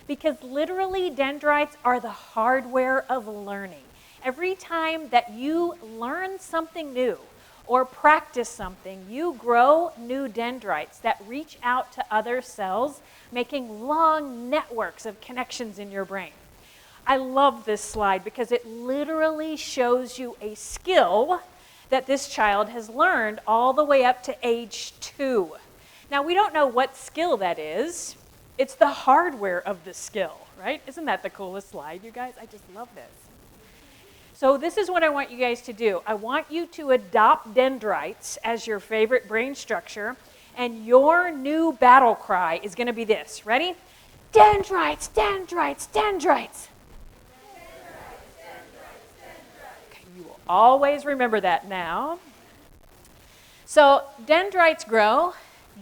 Because literally dendrites are the hardware of learning. Every time that you learn something new or practice something, you grow new dendrites that reach out to other cells, making long networks of connections in your brain. I love this slide because it literally shows you a skill that this child has learned all the way up to age 2. Now, we don't know what skill that is. It's the hardware of the skill, right? Isn't that the coolest slide, you guys? I just love this. So this is what I want you guys to do. I want you to adopt dendrites as your favorite brain structure, and your new battle cry is going to be this. Ready? Dendrites, dendrites, dendrites. Okay, you will always remember that now. So dendrites grow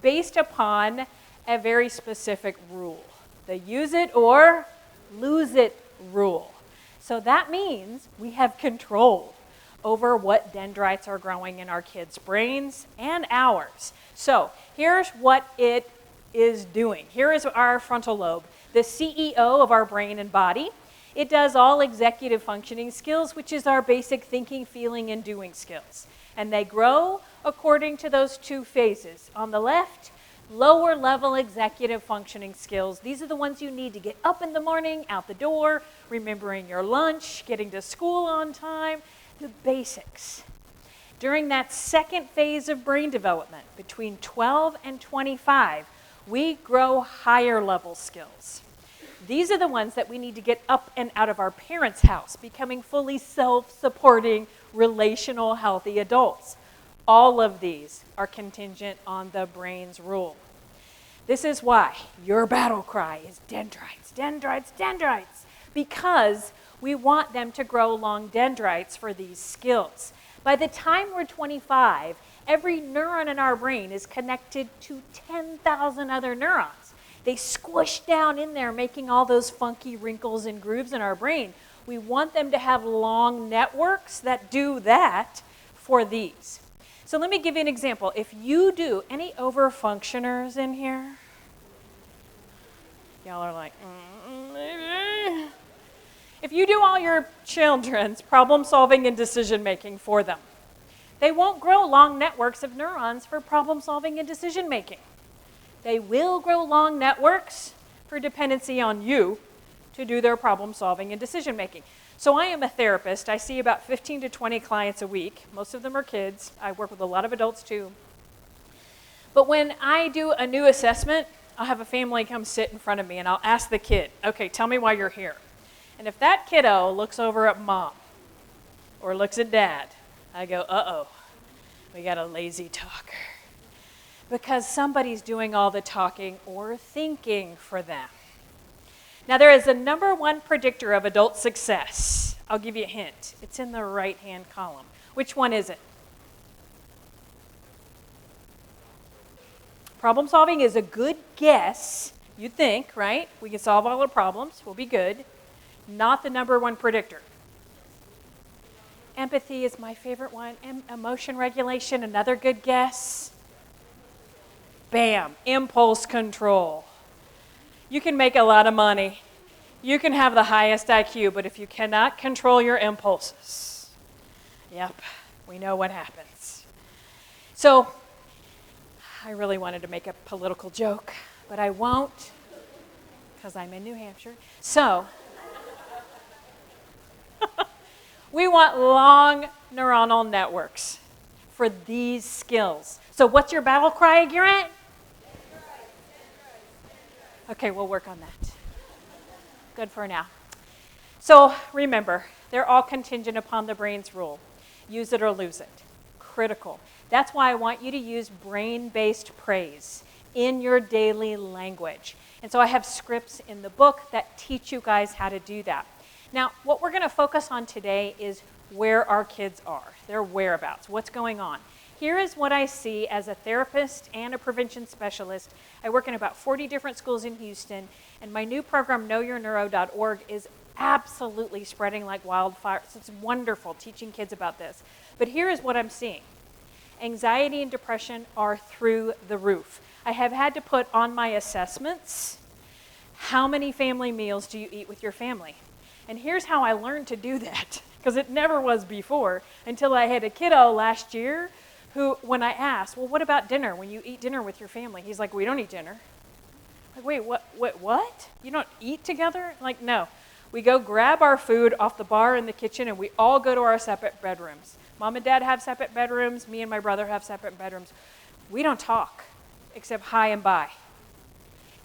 based upon a very specific rule, the use it or lose it rule. So that means we have control over what dendrites are growing in our kids' brains and ours. So here's what it is doing. Here is our frontal lobe, the CEO of our brain and body. It does all executive functioning skills, which is our basic thinking, feeling, and doing skills. And they grow according to those two phases. On the left, lower level executive functioning skills. These are the ones you need to get up in the morning, out the door, remembering your lunch, getting to school on time, the basics. During that second phase of brain development, between 12 and 25, we grow higher level skills. These are the ones that we need to get up and out of our parents' house, becoming fully self-supporting, relational, healthy adults. All of these are contingent on the brain's rule. This is why your battle cry is dendrites, dendrites, dendrites, because we want them to grow long dendrites for these skills. By the time we're 25, every neuron in our brain is connected to 10,000 other neurons. They squish down in there, making all those funky wrinkles and grooves in our brain. We want them to have long networks that do that for these. So let me give you an example. If you do, any overfunctioners in here? Y'all are like, maybe. If you do all your children's problem solving and decision making for them, they won't grow long networks of neurons for problem solving and decision making. They will grow long networks for dependency on you to do their problem solving and decision making. So I am a therapist. I see about 15 to 20 clients a week. Most of them are kids. I work with a lot of adults too. But when I do a new assessment, I'll have a family come sit in front of me and I'll ask the kid, okay, tell me why you're here. And if that kiddo looks over at mom or looks at dad, I go, uh-oh, we got a lazy talker. Because somebody's doing all the talking or thinking for them. Now, there is a #1 predictor of adult success. I'll give you a hint. It's in the right-hand column. Which one is it? Problem solving is a good guess. You'd think, right? We can solve all the problems. We'll be good. Not the #1 predictor. Empathy is my favorite one. Emotion regulation, another good guess. Bam, impulse control. You can make a lot of money. You can have the highest IQ, but if you cannot control your impulses, yep, we know what happens. So, I really wanted to make a political joke, but I won't, because I'm in New Hampshire. So, we want long neuronal networks for these skills. So what's your battle cry, Grant? Okay, we'll work on that. Good for now. So remember, they're all contingent upon the brain's rule. Use it or lose it. Critical. That's why I want you to use brain-based praise in your daily language. And so I have scripts in the book that teach you guys how to do that. Now, what we're going to focus on today is where our kids are, their whereabouts, what's going on. Here is what I see as a therapist and a prevention specialist. I work in about 40 different schools in Houston, and my new program, knowyourneuro.org, is absolutely spreading like wildfire. So it's wonderful teaching kids about this. But here is what I'm seeing. Anxiety and depression are through the roof. I have had to put on my assessments, how many family meals do you eat with your family? And here's how I learned to do that, because it never was before, until I had a kiddo last year who, when I asked, well, what about dinner, when you eat dinner with your family? He's like, we don't eat dinner. I'm like, wait, what? You don't eat together? I'm like, no. We go grab our food off the bar in the kitchen, and we all go to our separate bedrooms. Mom and dad have separate bedrooms. Me and my brother have separate bedrooms. We don't talk, except hi and bye.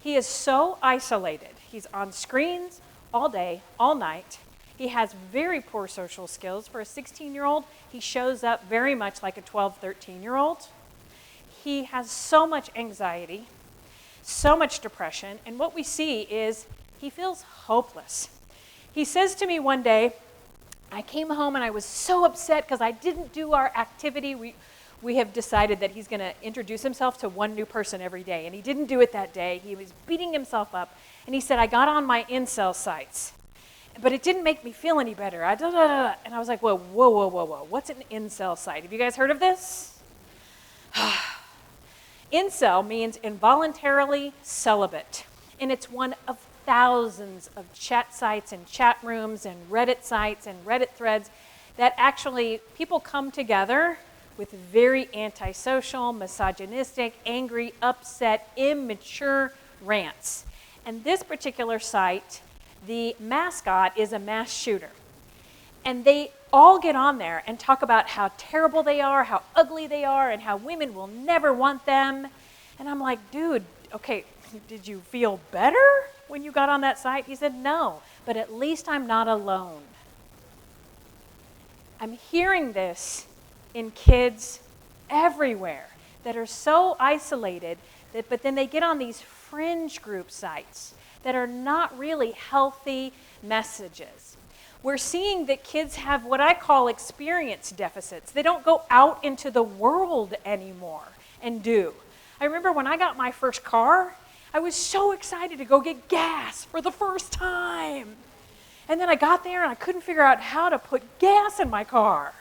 He is so isolated. He's on screens all day, all night. He has very poor social skills. For a 16-year-old, he shows up very much like a 12, 13-year-old. He has so much anxiety, so much depression, and what we see is he feels hopeless. He says to me one day, I came home and I was so upset because I didn't do our activity. We have decided that he's going to introduce himself to one new person every day, and he didn't do it that day. He was beating himself up, and he said, I got on my incel sites, but it didn't make me feel any better. And I was like, whoa. What's an incel site? Have you guys heard of this? Incel means involuntarily celibate, and it's one of thousands of chat sites and chat rooms and Reddit sites and Reddit threads that actually people come together with very antisocial, misogynistic, angry, upset, immature rants. And this particular site, the mascot is a mass shooter. And they all get on there and talk about how terrible they are, how ugly they are, and how women will never want them. And I'm like, dude, okay, did you feel better when you got on that site? He said, no, but at least I'm not alone. I'm hearing this in kids everywhere that are so isolated, but then they get on these fringe group sites that are not really healthy messages. We're seeing that kids have what I call experience deficits. They don't go out into the world anymore and do. I remember when I got my first car, I was so excited to go get gas for the first time. And then I got there and I couldn't figure out how to put gas in my car.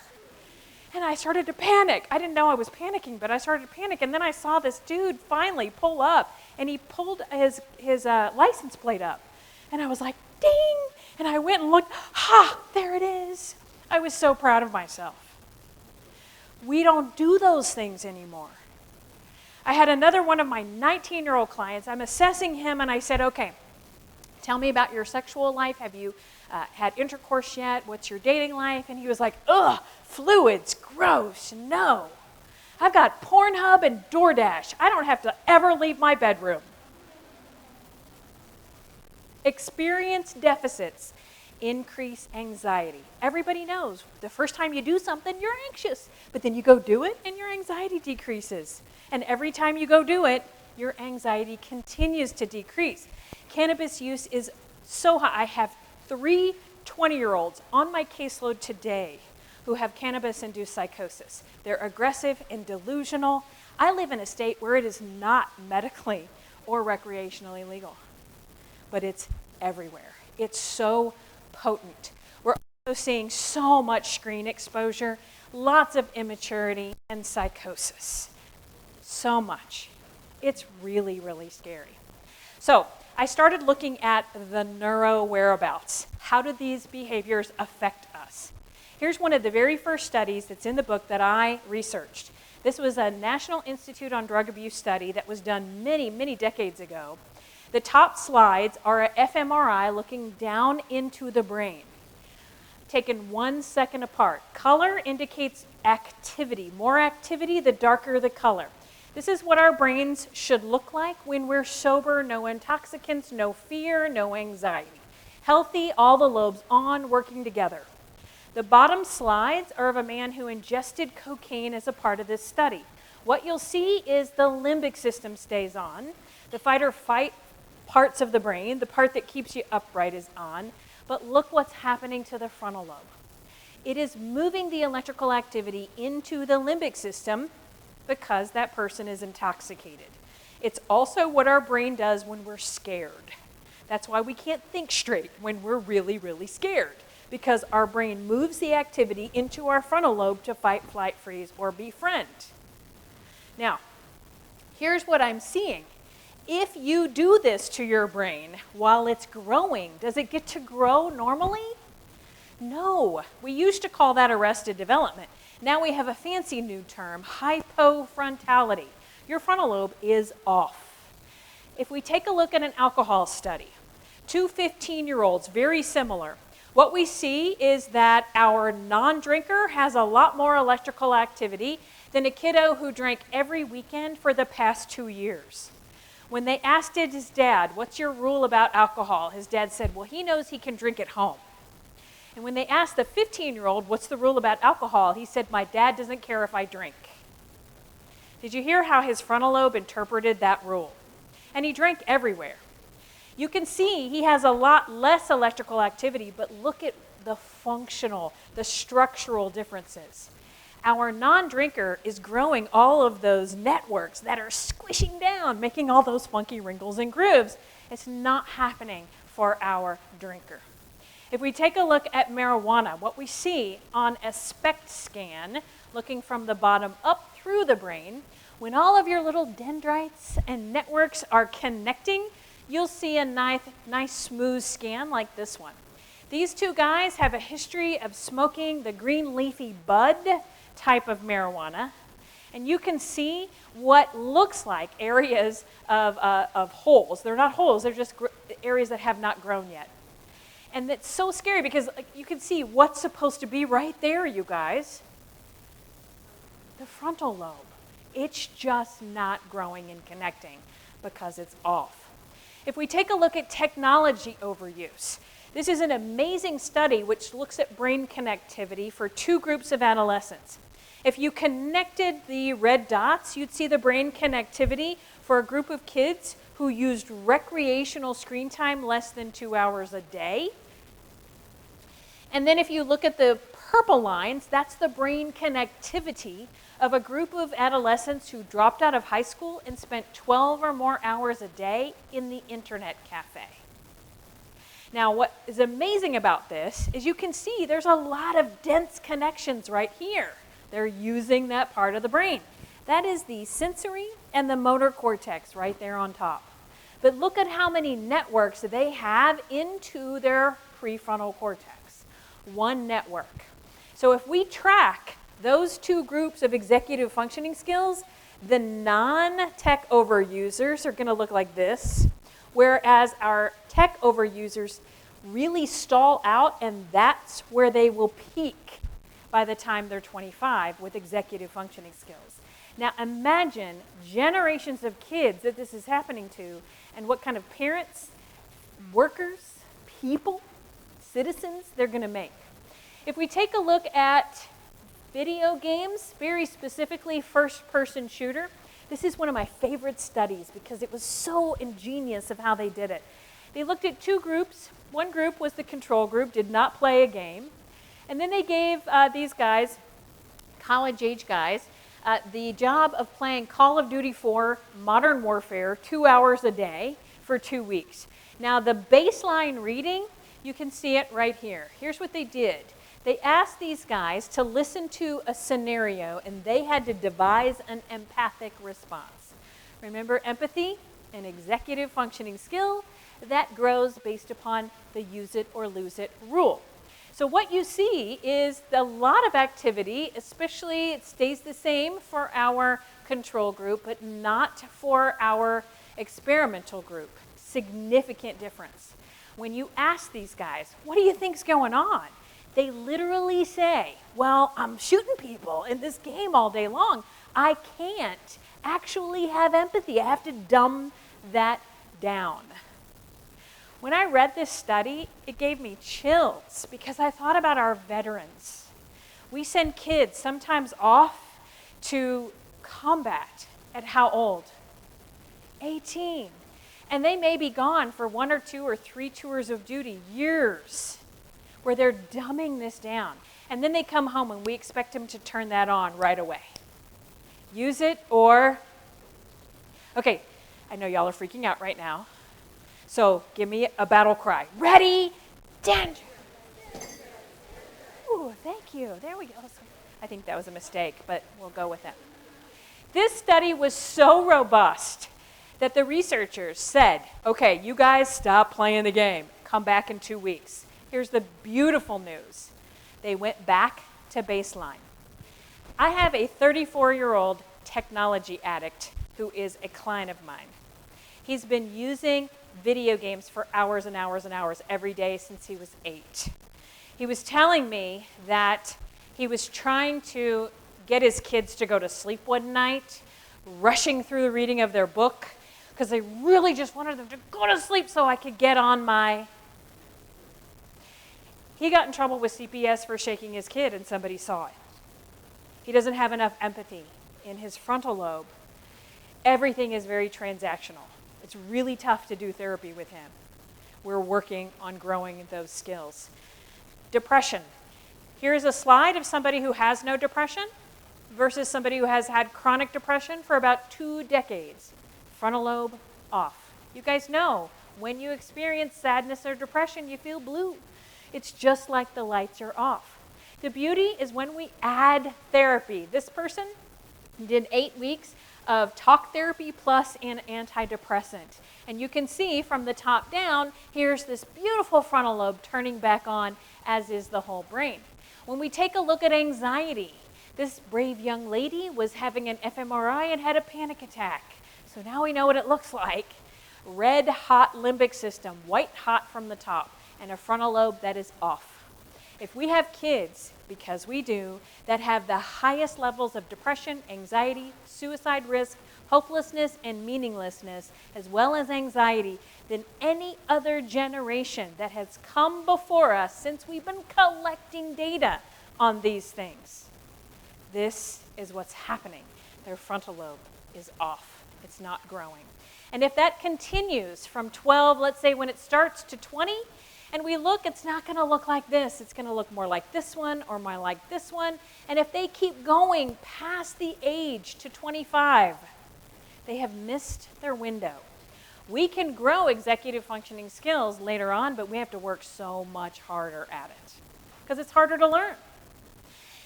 And I started to panic. I didn't know I was panicking, but I started to panic. And then I saw this dude finally pull up, and he pulled his license plate up. And I was like, ding! And I went and looked, there it is. I was so proud of myself. We don't do those things anymore. I had another one of my 19-year-old clients. I'm assessing him, and I said, okay, tell me about your sexual life. Have you had intercourse yet? What's your dating life? And he was like, ugh, fluids, gross, no. I've got Pornhub and DoorDash. I don't have to ever leave my bedroom. Experience deficits increase anxiety. Everybody knows the first time you do something, you're anxious, but then you go do it and your anxiety decreases. And every time you go do it, your anxiety continues to decrease. Cannabis use is so high. I have 3 20-year-olds on my caseload today who have cannabis-induced psychosis. They're aggressive and delusional. I live in a state where it is not medically or recreationally legal, but it's everywhere. It's so potent. We're also seeing so much screen exposure, lots of immaturity and psychosis. So much. It's really, really scary. So I started looking at the neuro whereabouts. How do these behaviors affect us? Here's one of the very first studies that's in the book that I researched. This was a National Institute on Drug Abuse study that was done many, many decades ago. The top slides are a fMRI looking down into the brain, taken 1 second apart. Color indicates activity. More activity, the darker the color. This is what our brains should look like when we're sober, no intoxicants, no fear, no anxiety. Healthy, all the lobes on, working together. The bottom slides are of a man who ingested cocaine as a part of this study. What you'll see is the limbic system stays on. The fight or flight parts of the brain, the part that keeps you upright, is on. But look what's happening to the frontal lobe. It is moving the electrical activity into the limbic system because that person is intoxicated. It's also what our brain does when we're scared. That's why we can't think straight when we're really, really scared, because our brain moves the activity into our frontal lobe to fight, flight, freeze, or befriend. Now, here's what I'm seeing. If you do this to your brain while it's growing, does it get to grow normally? No. We used to call that arrested development. Now we have a fancy new term, hypofrontality. Your frontal lobe is off. If we take a look at an alcohol study, 2 15-year-olds, very similar, what we see is that our non-drinker has a lot more electrical activity than a kiddo who drank every weekend for the past 2 years. When they asked his dad, what's your rule about alcohol? His dad said, well, he knows he can drink at home. And when they asked the 15-year-old, what's the rule about alcohol? He said, my dad doesn't care if I drink. Did you hear how his frontal lobe interpreted that rule? And he drank everywhere. You can see he has a lot less electrical activity, but look at the functional, the structural differences. Our non-drinker is growing all of those networks that are squishing down, making all those funky wrinkles and grooves. It's not happening for our drinker. If we take a look at marijuana, what we see on a SPECT scan, looking from the bottom up through the brain, when all of your little dendrites and networks are connecting, you'll see a nice smooth scan like this one. These two guys have a history of smoking the green leafy bud type of marijuana, and you can see what looks like areas of holes. They're not holes, they're just areas that have not grown yet. And it's so scary because you can see what's supposed to be right there, you guys. The frontal lobe. It's just not growing and connecting because it's off. If we take a look at technology overuse, this is an amazing study which looks at brain connectivity for 2 groups of adolescents. If you connected the red dots, you'd see the brain connectivity for a group of kids who used recreational screen time less than 2 hours a day. And then if you look at the purple lines, that's the brain connectivity of a group of adolescents who dropped out of high school and spent 12 or more hours a day in the internet cafe. Now, what is amazing about this is you can see there's a lot of dense connections right here. They're using that part of the brain. That is the sensory and the motor cortex right there on top. But look at how many networks they have into their prefrontal cortex. One network. So if we track those two groups of executive functioning skills, the non-tech overusers are going to look like this, whereas our tech overusers really stall out, and that's where they will peak by the time they're 25 with executive functioning skills. Now imagine generations of kids that this is happening to, and what kind of parents, workers, people, citizens they're going to make. If we take a look at video games, very specifically first-person shooter, this is one of my favorite studies because it was so ingenious of how they did it. They looked at two groups. One group was the control group, did not play a game. And then they gave these guys, college-age guys, the job of playing Call of Duty 4 Modern Warfare 2 hours a day for 2 weeks. Now the baseline reading, you can see it right here. Here's what they did. They asked these guys to listen to a scenario, and they had to devise an empathic response. Remember, empathy, an executive functioning skill that grows based upon the use it or lose it rule. So what you see is a lot of activity, especially it stays the same for our control group, but not for our experimental group. Significant difference. When you ask these guys, what do you think's going on? They literally say, well, I'm shooting people in this game all day long. I can't actually have empathy. I have to dumb that down. When I read this study, it gave me chills because I thought about our veterans. We send kids sometimes off to combat at how old? 18. And they may be gone for 1 or 2 or 3 tours of duty, years, where they're dumbing this down. And then they come home and we expect them to turn that on right away. Use it or... Okay, I know y'all are freaking out right now. So give me a battle cry. Ready, danger. Ooh, thank you. There we go. I think that was a mistake, but we'll go with it. This study was so robust that the researchers said, okay, you guys stop playing the game. Come back in 2 weeks. Here's the beautiful news. They went back to baseline. I have a 34-year-old technology addict who is a client of mine. He's been using video games for hours and hours and hours every day since he was 8. He was telling me that he was trying to get his kids to go to sleep one night, rushing through the reading of their book, because they really just wanted them to go to sleep so I could get on my... He got in trouble with CPS for shaking his kid, and somebody saw it. He doesn't have enough empathy in his frontal lobe. Everything is very transactional. It's really tough to do therapy with him. We're working on growing those skills. Depression. Here's a slide of somebody who has no depression versus somebody who has had chronic depression for about 2 decades. Frontal lobe off. You guys know when you experience sadness or depression, you feel blue. It's just like the lights are off. The beauty is when we add therapy. This person did 8 weeks of talk therapy plus an antidepressant. And you can see from the top down, here's this beautiful frontal lobe turning back on, as is the whole brain. When we take a look at anxiety, this brave young lady was having an fMRI and had a panic attack. So now we know what it looks like. Red hot limbic system, white hot from the top, and a frontal lobe that is off. If we have kids, because we do, that have the highest levels of depression, anxiety, suicide risk, hopelessness, and meaninglessness, as well as anxiety, than any other generation that has come before us since we've been collecting data on these things. This is what's happening. Their frontal lobe is off. It's not growing. And if that continues from 12, let's say when it starts, to 20, and we look, it's not going to look like this. It's going to look more like this one or more like this one. And if they keep going past the age to 25, they have missed their window. We can grow executive functioning skills later on, but we have to work so much harder at it because it's harder to learn.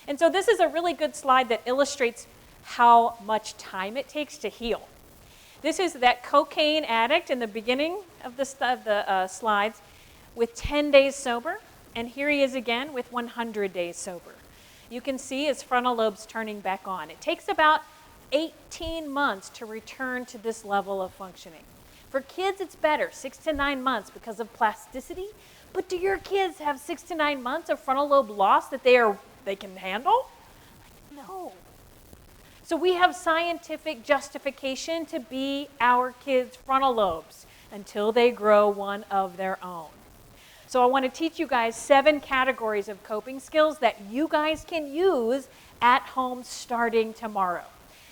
And so this is a really good slide that illustrates how much time it takes to heal. This is that cocaine addict in the beginning of the slides with 10 days sober, and here he is again with 100 days sober. You can see his frontal lobe's turning back on. It takes about 18 months to return to this level of functioning. For kids, it's better, 6 to 9 months because of plasticity. But do your kids have 6 to 9 months of frontal lobe loss that they can handle? No. So we have scientific justification to be our kids' frontal lobes until they grow one of their own. So I want to teach you guys 7 categories of coping skills that you guys can use at home starting tomorrow.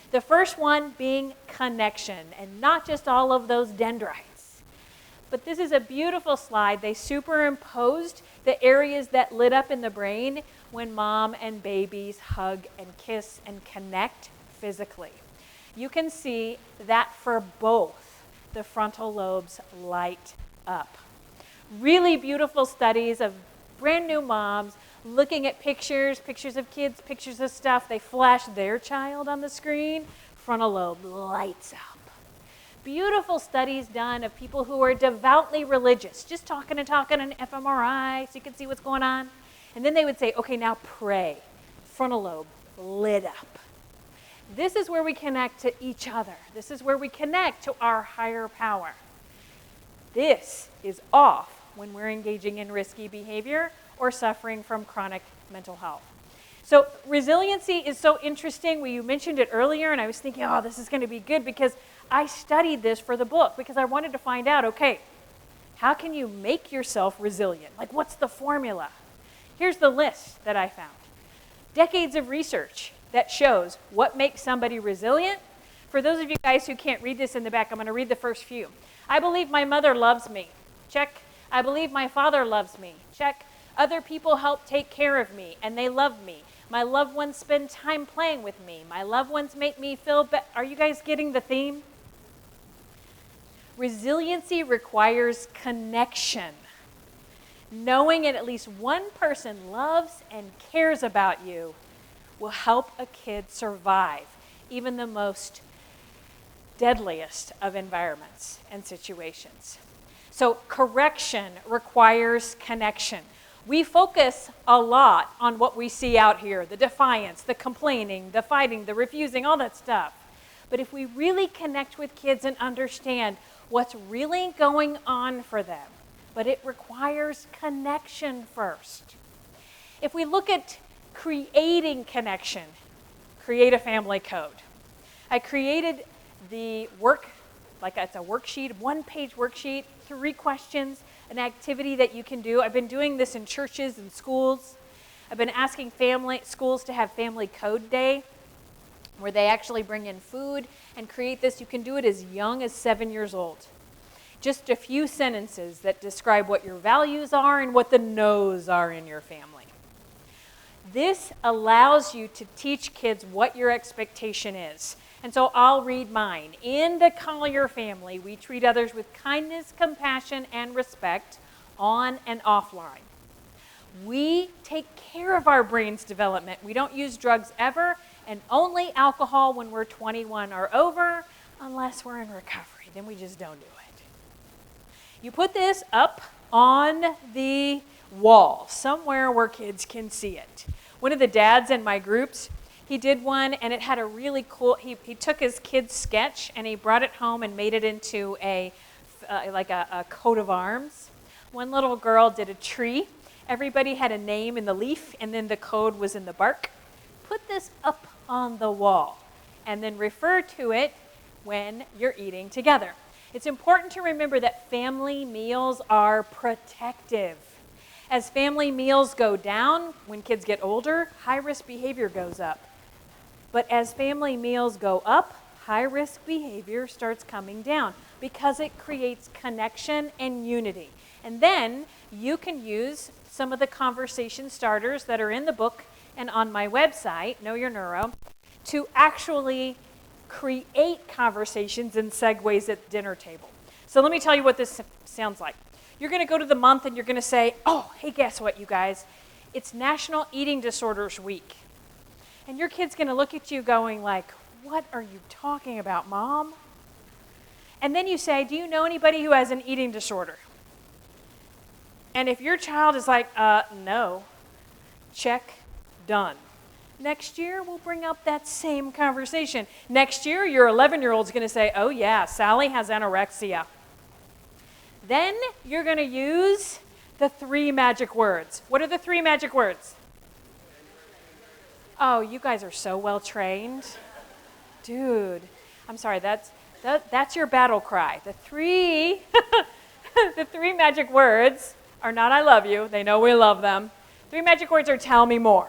The first one being connection, and not just all of those dendrites. But this is a beautiful slide. They superimposed the areas that lit up in the brain when mom and babies hug and kiss and connect physically. You can see that for both, the frontal lobes light up. Really beautiful studies of brand new moms looking at pictures of kids, pictures of stuff. They flash their child on the screen, frontal lobe lights up. Beautiful studies done of people who are devoutly religious, just talking an fMRI so you can see what's going on. And then they would say, okay, now pray. Frontal lobe lit up. This is where we connect to each other. This is where we connect to our higher power. This is off when we're engaging in risky behavior or suffering from chronic mental health. So resiliency is so interesting. You mentioned it earlier, and I was thinking, oh, this is going to be good because I studied this for the book because I wanted to find out, okay, how can you make yourself resilient? Like, what's the formula? Here's the list that I found. Decades of research that shows what makes somebody resilient. For those of you guys who can't read this in the back, I'm going to read the first few. I believe my mother loves me. Check. I believe my father loves me. Check. Other people help take care of me, and they love me. My loved ones spend time playing with me. My loved ones make me feel better. Are you guys getting the theme? Resiliency requires connection. Knowing that at least one person loves and cares about you will help a kid survive even the most deadliest of environments and situations. So correction requires connection. We focus a lot on what we see out here, the defiance, the complaining, the fighting, the refusing, all that stuff. But if we really connect with kids and understand what's really going on for them, but it requires connection first. If we look at creating connection, create a family code. I created the it's a worksheet, 1-page worksheet, 3 questions, an activity that you can do. I've been doing this in churches and schools. I've been asking schools to have family code day where they actually bring in food and create this. You can do it as young as 7 years old. Just a few sentences that describe what your values are and what the no's are in your family. This allows you to teach kids what your expectation is. And so I'll read mine. In the Collier family, we treat others with kindness, compassion, and respect on and offline. We take care of our brain's development. We don't use drugs ever, and only alcohol when we're 21 or over, unless we're in recovery. Then we just don't do it. You put this up on the wall, somewhere where kids can see it. One of the dads in my groups, he did one, and it had a really cool, he took his kid's sketch, and he brought it home and made it into a coat of arms. One little girl did a tree. Everybody had a name in the leaf, and then the code was in the bark. Put this up on the wall, and then refer to it when you're eating together. It's important to remember that family meals are protective. As family meals go down, when kids get older, high-risk behavior goes up. But as family meals go up, high-risk behavior starts coming down because it creates connection and unity. And then you can use some of the conversation starters that are in the book and on my website, Know Your Neuro, to actually create conversations and segues at the dinner table. So let me tell you what this sounds like. You're going to go to the month and you're going to say, oh, hey, guess what, you guys? It's National Eating Disorders Week. And your kid's going to look at you going like, what are you talking about, Mom? And then you say, do you know anybody who has an eating disorder? And if your child is like, no, check, done. Next year, we'll bring up that same conversation. Next year, your 11-year-old's going to say, oh yeah, Sally has anorexia. Then you're going to use the 3 magic words. What are the 3 magic words? Oh, you guys are so well trained. Dude, I'm sorry, that's your battle cry. The 3 magic words are not I love you. They know we love them. 3 magic words are tell me more.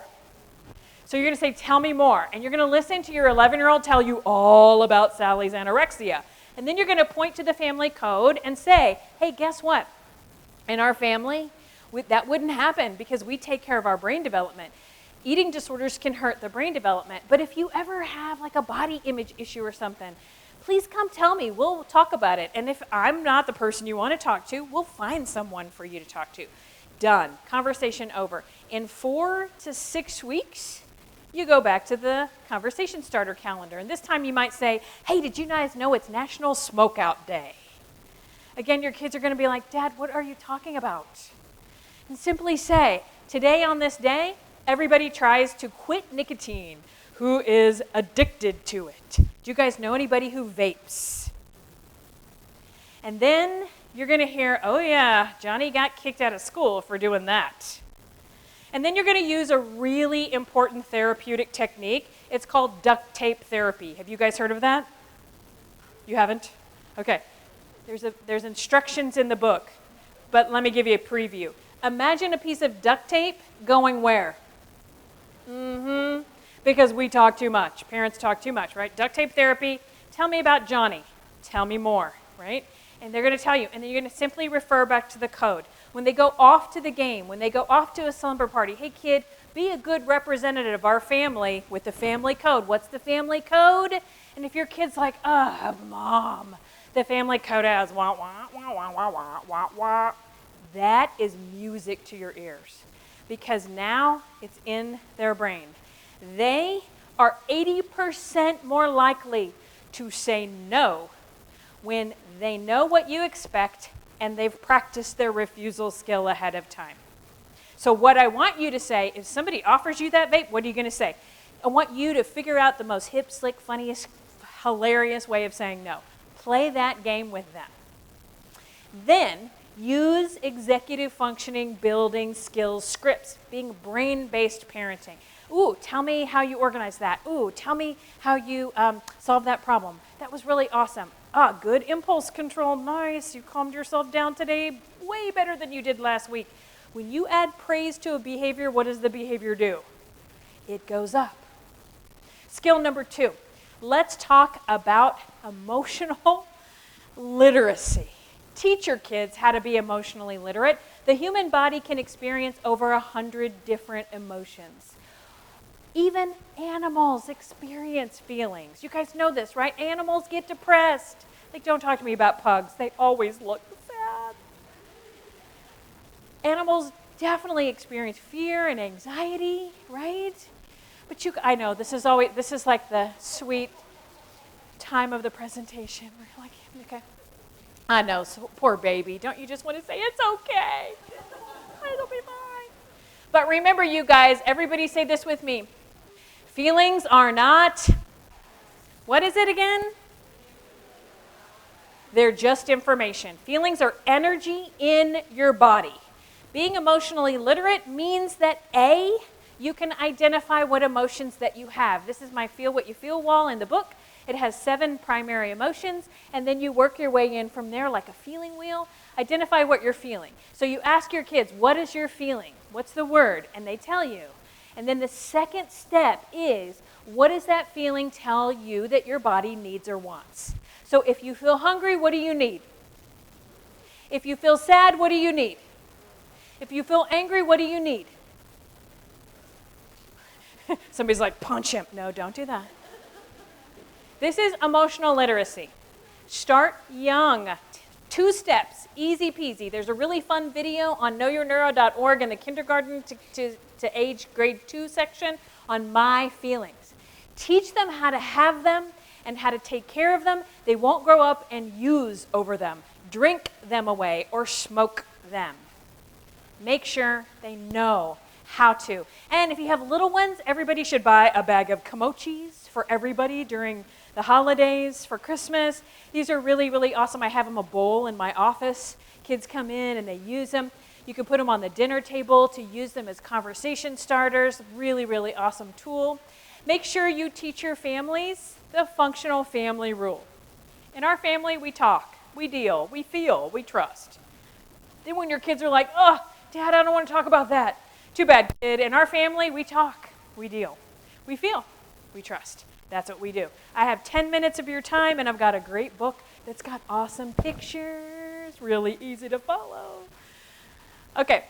So you're going to say, tell me more. And you're going to listen to your 11-year-old tell you all about Sally's anorexia. And then you're going to point to the family code and say, hey, guess what? In our family, that wouldn't happen because we take care of our brain development. Eating disorders can hurt the brain development. But if you ever have like a body image issue or something, please come tell me. We'll talk about it. And if I'm not the person you want to talk to, we'll find someone for you to talk to. Done. Conversation over. In 4 to 6 weeks, you go back to the conversation starter calendar. And this time you might say, hey, did you guys know it's National Smokeout Day? Again, your kids are going to be like, Dad, what are you talking about? And simply say, today on this day, everybody tries to quit nicotine who is addicted to it. Do you guys know anybody who vapes? And then you're going to hear, oh yeah, Johnny got kicked out of school for doing that. And then you're going to use a really important therapeutic technique. It's called duct tape therapy. Have you guys heard of that? You haven't? Okay. There's instructions in the book, but let me give you a preview. Imagine a piece of duct tape going where? Because we talk too much. Parents talk too much, right? Duct tape therapy. Tell me about Johnny. Tell me more, right? And they're going to tell you, and then you're going to simply refer back to the code. When they go off to the game, when they go off to a slumber party, hey kid, be a good representative of our family with the family code. What's the family code? And if your kid's like, Mom, the family code has wah, wah, wah, wah, wah, wah, wah, wah. That is music to your ears because now it's in their brain. They are 80% more likely to say no when they know what you expect and they've practiced their refusal skill ahead of time. So what I want you to say, if somebody offers you that vape, what are you going to say? I want you to figure out the most hip, slick, funniest, hilarious way of saying no. Play that game with them. Then use executive functioning building skills scripts, being brain-based parenting. Ooh, tell me how you organize that. Ooh, tell me how you solve that problem. That was really awesome. Good impulse control, nice. You calmed yourself down today way better than you did last week. When you add praise to a behavior, what does the behavior do? It goes up. Skill number 2, let's talk about emotional literacy. Teach your kids how to be emotionally literate. The human body can experience over 100 different emotions. Even animals experience feelings. You guys know this, right? Animals get depressed. Like, don't talk to me about pugs. They always look sad. Animals definitely experience fear and anxiety, right? But I know this is like the sweet time of the presentation. We're like, okay. I know, so poor baby. Don't you just want to say, it's okay. It'll be fine. But remember, you guys, everybody say this with me. Feelings are not, what is it again? They're just information. Feelings are energy in your body. Being emotionally literate means that A, you can identify what emotions that you have. This is my Feel What You Feel wall in the book. It has 7 primary emotions, and then you work your way in from there like a feeling wheel. Identify what you're feeling. So you ask your kids, what is your feeling? What's the word? And they tell you. And then the second step is, what does that feeling tell you that your body needs or wants? So if you feel hungry, what do you need? If you feel sad, what do you need? If you feel angry, what do you need? Somebody's like, punch him. No, don't do that. This is emotional literacy. Start young. 2 steps, easy peasy. There's a really fun video on knowyourneuro.org in the kindergarten to age grade 2 section on my feelings. Teach them how to have them and how to take care of them. They won't grow up and use over them, drink them away, or smoke them. Make sure they know how to. And if you have little ones, everybody should buy a bag of kimochis for everybody during the holidays, for Christmas. These are really, really awesome. I have them a bowl in my office. Kids come in and they use them. You can put them on the dinner table to use them as conversation starters. Really, really awesome tool. Make sure you teach your families the functional family rule. In our family, we talk, we deal, we feel, we trust. Then when your kids are like, oh, Dad, I don't want to talk about that. Too bad, kid. In our family, we talk, we deal, we feel, we trust. That's what we do. I have 10 minutes of your time, and I've got a great book that's got awesome pictures, really easy to follow. Okay,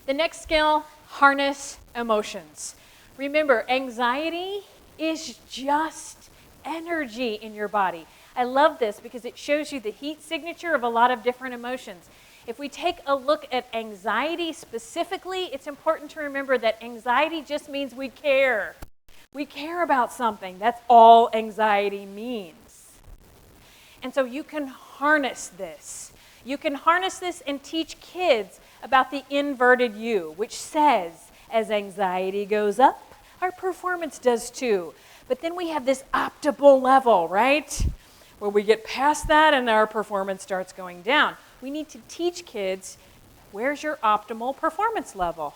the next skill, harness emotions. Remember, anxiety is just energy in your body. I love this because it shows you the heat signature of a lot of different emotions. If we take a look at anxiety specifically, it's important to remember that anxiety just means we care. We care about something. That's all anxiety means. And so you can harness this. You can harness this and teach kids about the inverted U, which says as anxiety goes up, our performance does too. But then we have this optimal level, right? Where we get past that and our performance starts going down. We need to teach kids, where's your optimal performance level?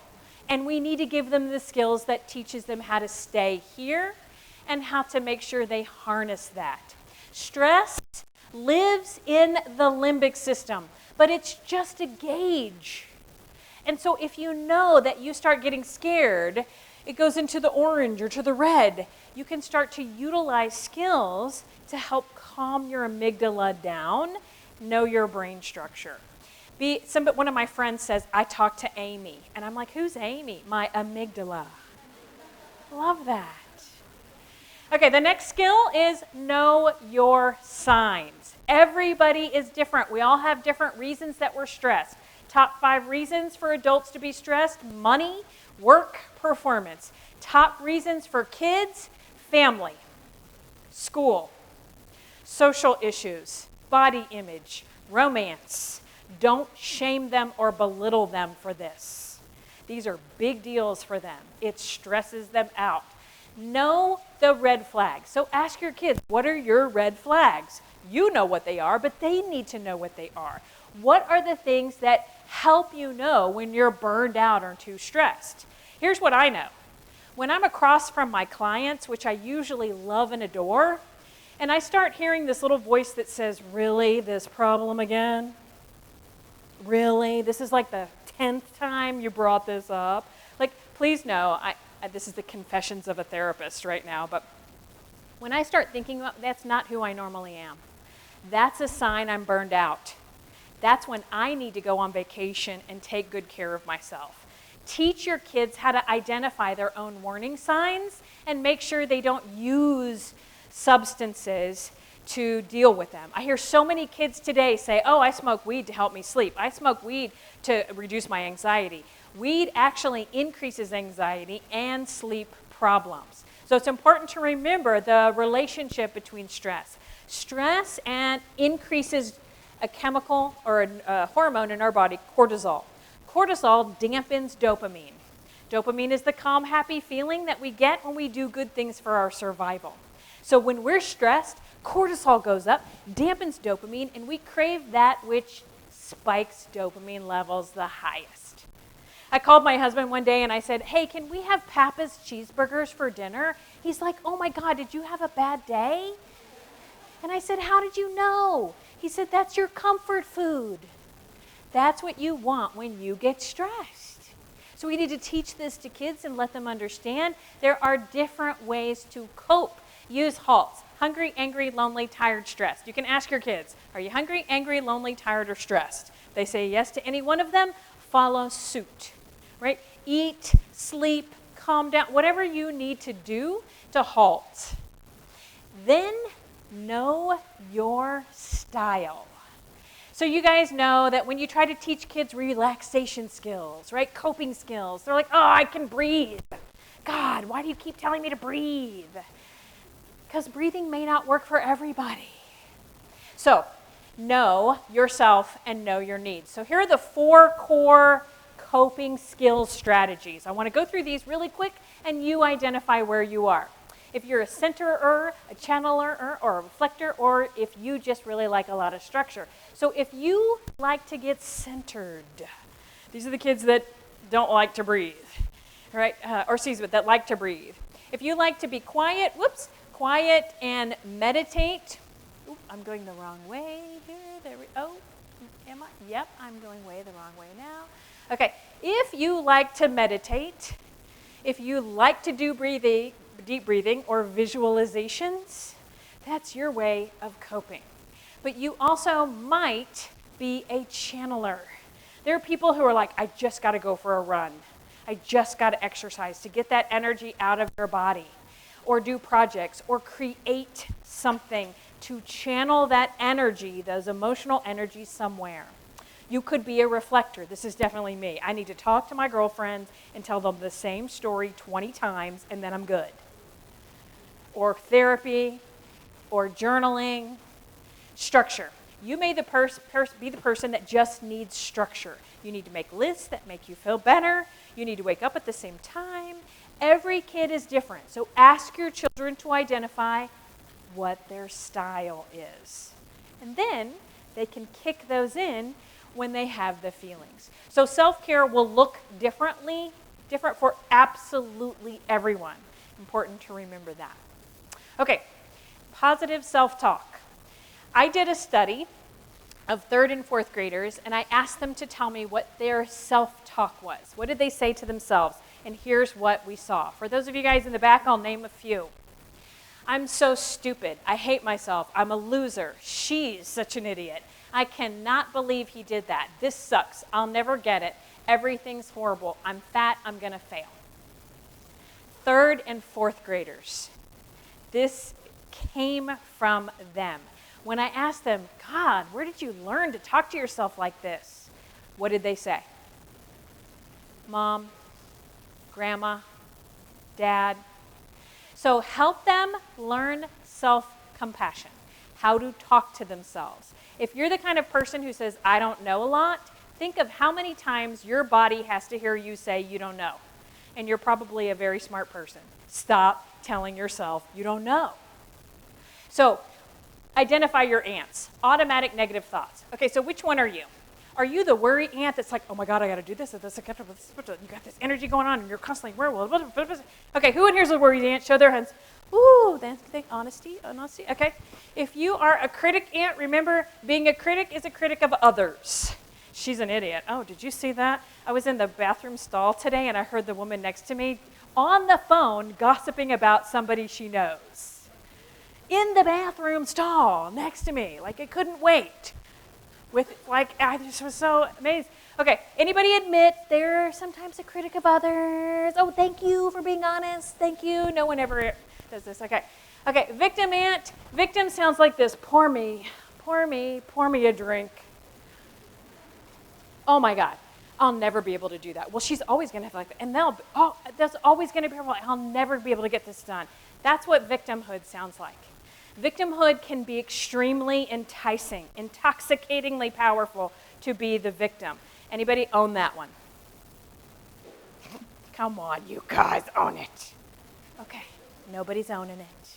And we need to give them the skills that teaches them how to stay here and how to make sure they harness that. Stress lives in the limbic system, but it's just a gauge. And so if you know that you start getting scared, it goes into the orange or to the red, you can start to utilize skills to help calm your amygdala down, know your brain structure. One of my friends says, I talk to Amy. And I'm like, who's Amy? My amygdala. Love that. Okay, the next skill is know your signs. Everybody is different. We all have different reasons that we're stressed. Top 5 reasons for adults to be stressed: money, work, performance. Top reasons for kids: family, school, social issues, body image, romance. Don't shame them or belittle them for this. These are big deals for them. It stresses them out. Know the red flags. So ask your kids, what are your red flags? You know what they are, but they need to know what they are. What are the things that help you know when you're burned out or too stressed? Here's what I know. When I'm across from my clients, which I usually love and adore, and I start hearing this little voice that says, really, this problem again? Really? This is like the 10th time you brought this up? Like, please know, this is the confessions of a therapist right now, but when I start thinking about that's not who I normally am. That's a sign I'm burned out. That's when I need to go on vacation and take good care of myself. Teach your kids how to identify their own warning signs and make sure they don't use substances to deal with them. I hear so many kids today say, oh, I smoke weed to help me sleep. I smoke weed to reduce my anxiety. Weed actually increases anxiety and sleep problems. So it's important to remember the relationship between stress. Stress and increases a chemical or a hormone in our body, cortisol. Cortisol dampens dopamine. Dopamine is the calm, happy feeling that we get when we do good things for our survival. So when we're stressed, cortisol goes up, dampens dopamine, and we crave that which spikes dopamine levels the highest. I called my husband one day and I said, hey, can we have Papa's cheeseburgers for dinner? He's like, oh my God, did you have a bad day? And I said, how did you know? He said, that's your comfort food. That's what you want when you get stressed. So we need to teach this to kids and let them understand there are different ways to cope. Use HALTs. Hungry, angry, lonely, tired, stressed. You can ask your kids, are you hungry, angry, lonely, tired, or stressed? They say yes to any one of them, follow suit, right? Eat, sleep, calm down, whatever you need to do to halt. Then know your style. So you guys know that when you try to teach kids relaxation skills, right, coping skills, they're like, oh, I can breathe. God, why do you keep telling me to breathe? Because breathing may not work for everybody. So, know yourself and know your needs. So here are the 4 core coping skills strategies. I want to go through these really quick and you identify where you are. If you're a centerer, a channeler, or a reflector, or if you just really like a lot of structure. So if you like to get centered, these are the kids that don't like to breathe, right? Or excuse me, that like to breathe. If you like to be quiet, quiet and meditate. Oop, I'm going the wrong way here. Am I? Yep, I'm going the wrong way now. Okay, if you like to meditate, if you like to do deep breathing or visualizations, that's your way of coping. But you also might be a channeler. There are people who are like, I just got to go for a run. I just got to exercise to get that energy out of your body, or do projects, or create something to channel that energy, those emotional energy somewhere. You could be a reflector. This is definitely me. I need to talk to my girlfriends and tell them the same story 20 times, and then I'm good. Or therapy, or journaling. Structure. You may be the person that just needs structure. You need to make lists that make you feel better. You need to wake up at the same time. Every kid is different. So ask your children to identify what their style is. And then they can kick those in when they have the feelings. So self-care will look different for absolutely everyone. Important to remember that. Okay, positive self-talk. I did a study of 3rd and 4th graders, and I asked them to tell me what their self-talk was. What did they say to themselves? And here's what we saw. For those of you guys in the back, I'll name a few. I'm so stupid. I hate myself. I'm a loser. She's such an idiot. I cannot believe he did that. This sucks. I'll never get it. Everything's horrible. I'm fat. I'm going to fail. 3rd and 4th graders. This came from them. When I asked them, God, where did you learn to talk to yourself like this? What did they say? Mom, Grandma, Dad. So help them learn self-compassion, how to talk to themselves. If you're the kind of person who says, I don't know a lot, think of how many times your body has to hear you say you don't know. And you're probably a very smart person. Stop telling yourself you don't know. So identify your ants. Automatic negative thoughts. Okay, so which one are you? Are you the worry ant that's like, oh my God, I got to do this, you got this energy going on, and you're constantly worried. Okay, who in here is a worried ant? Show their hands. Ooh, that's honesty. Okay, if you are a critic ant, remember, being a critic is a critic of others. She's an idiot. Oh, did you see that? I was in the bathroom stall today, and I heard the woman next to me on the phone gossiping about somebody she knows. In the bathroom stall next to me, like it couldn't wait. I just was so amazed. Okay, anybody admit they're sometimes a critic of others? Oh, thank you for being honest. Thank you. No one ever does this. Okay, victim ant. Victim sounds like this. Pour me a drink. Oh my God, I'll never be able to do that. Well, she's always going to have like that. And that's always going to be her. I'll never be able to get this done. That's what victimhood sounds like. Victimhood can be extremely enticing, intoxicatingly powerful to be the victim. Anybody own that one? Come on, you guys, own it. Okay, nobody's owning it.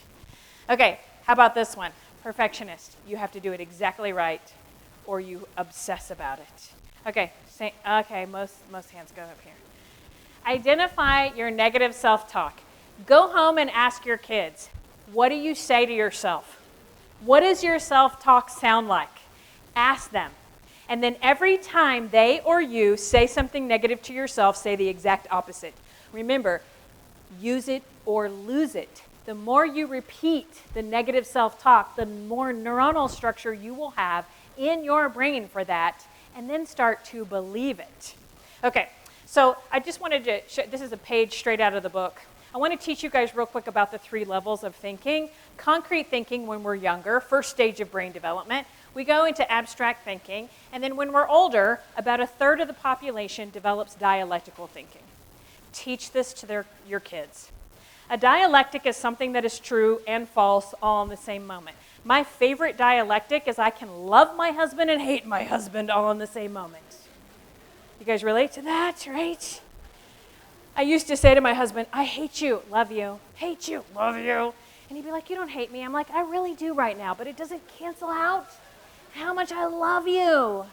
Okay, how about this one? Perfectionist. You have to do it exactly right, or you obsess about it. Okay, most hands go up here. Identify your negative self-talk. Go home and ask your kids, what do you say to yourself? What does your self-talk sound like? Ask them. And then every time they or you say something negative to yourself, say the exact opposite. Remember, use it or lose it. The more you repeat the negative self-talk, the more neuronal structure you will have in your brain for that, and then start to believe it. Okay, so I just wanted to show, this is a page straight out of the book. I want to teach you guys real quick about the 3 levels of thinking. Concrete thinking when we're younger, first stage of brain development. We go into abstract thinking, and then when we're older, about 1/3 of the population develops dialectical thinking. teach this to your kids. A dialectic is something that is true and false all in the same moment. My favorite dialectic is I can love my husband and hate my husband all in the same moment. You guys relate to that, right? I used to say to my husband, I hate you, love you, hate you, love you. And he'd be like, you don't hate me. I'm like, I really do right now, but it doesn't cancel out how much I love you.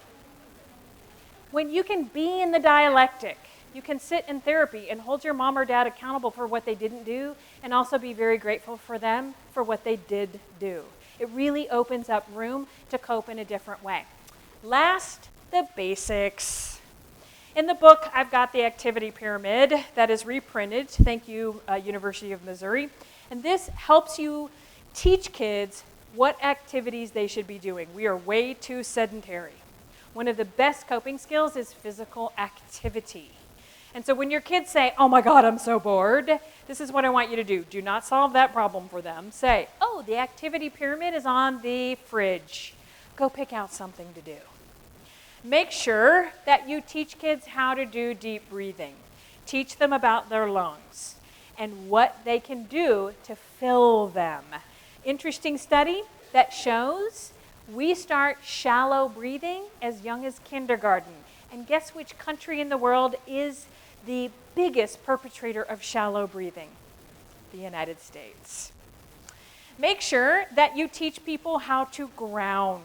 When you can be in the dialectic, you can sit in therapy and hold your mom or dad accountable for what they didn't do and also be very grateful for them for what they did do. It really opens up room to cope in a different way. Last, the basics. In the book, I've got the activity pyramid that is reprinted. Thank you, University of Missouri. And this helps you teach kids what activities they should be doing. We are way too sedentary. One of the best coping skills is physical activity. And so when your kids say, oh my God, I'm so bored, this is what I want you to do. Do not solve that problem for them. Say, oh, the activity pyramid is on the fridge. Go pick out something to do. Make sure that you teach kids how to do deep breathing. Teach them about their lungs and what they can do to fill them. Interesting study that shows we start shallow breathing as young as kindergarten. And guess which country in the world is the biggest perpetrator of shallow breathing? The United States. Make sure that you teach people how to ground.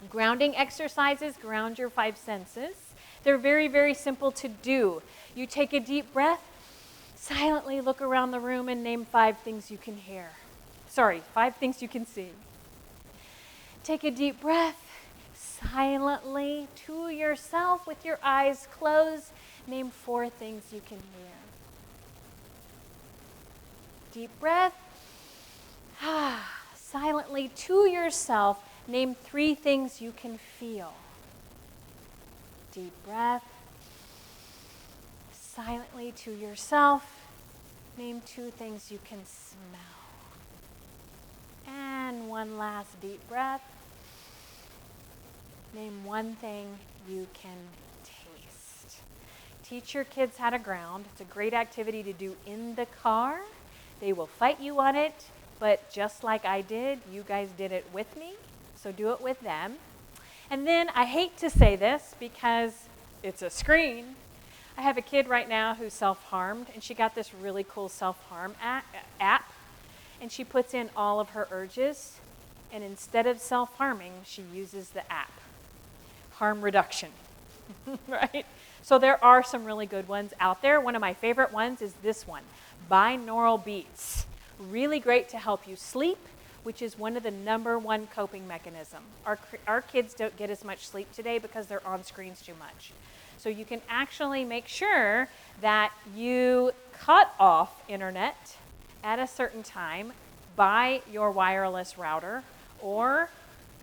Grounding exercises ground your 5 senses. They're very, very simple to do. You take a deep breath, silently look around the room and name 5 things you can hear. 5 things you can see. Take a deep breath, silently to yourself with your eyes closed, name 4 things you can hear. Deep breath, silently to yourself, name 3 things you can feel. Deep breath, silently to yourself, name 2 things you can smell. And one last deep breath. Name 1 thing you can taste. Teach your kids how to ground. It's a great activity to do in the car. They will fight you on it, but just like I did, you guys did it with me, so do it with them. And then I hate to say this because it's a screen. I have a kid right now who's self-harmed, and she got this really cool self-harm app. And she puts in all of her urges, and instead of self-harming, she uses the app. Harm reduction, right? So there are some really good ones out there. One of my favorite ones is this one, binaural beats. Really great to help you sleep, which is one of the #1 coping mechanism. Our kids don't get as much sleep today because they're on screens too much. So you can actually make sure that you cut off internet at a certain time by your wireless router, or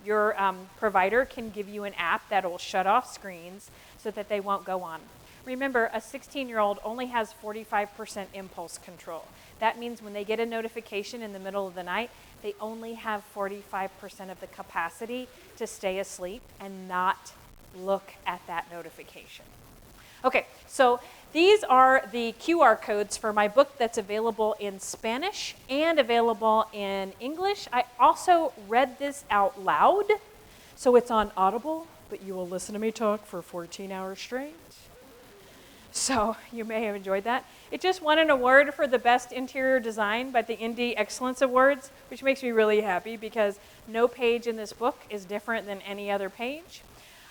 your provider can give you an app that will shut off screens so that they won't go on. Remember, a 16-year-old only has 45% impulse control. That means when they get a notification in the middle of the night, they only have 45% of the capacity to stay asleep and not look at that notification. Okay, so these are the QR codes for my book that's available in Spanish and available in English. I also read this out loud, so it's on Audible, but you will listen to me talk for 14 hours straight. So you may have enjoyed that. It just won an award for the best interior design by the Indie Excellence Awards, which makes me really happy because no page in this book is different than any other page.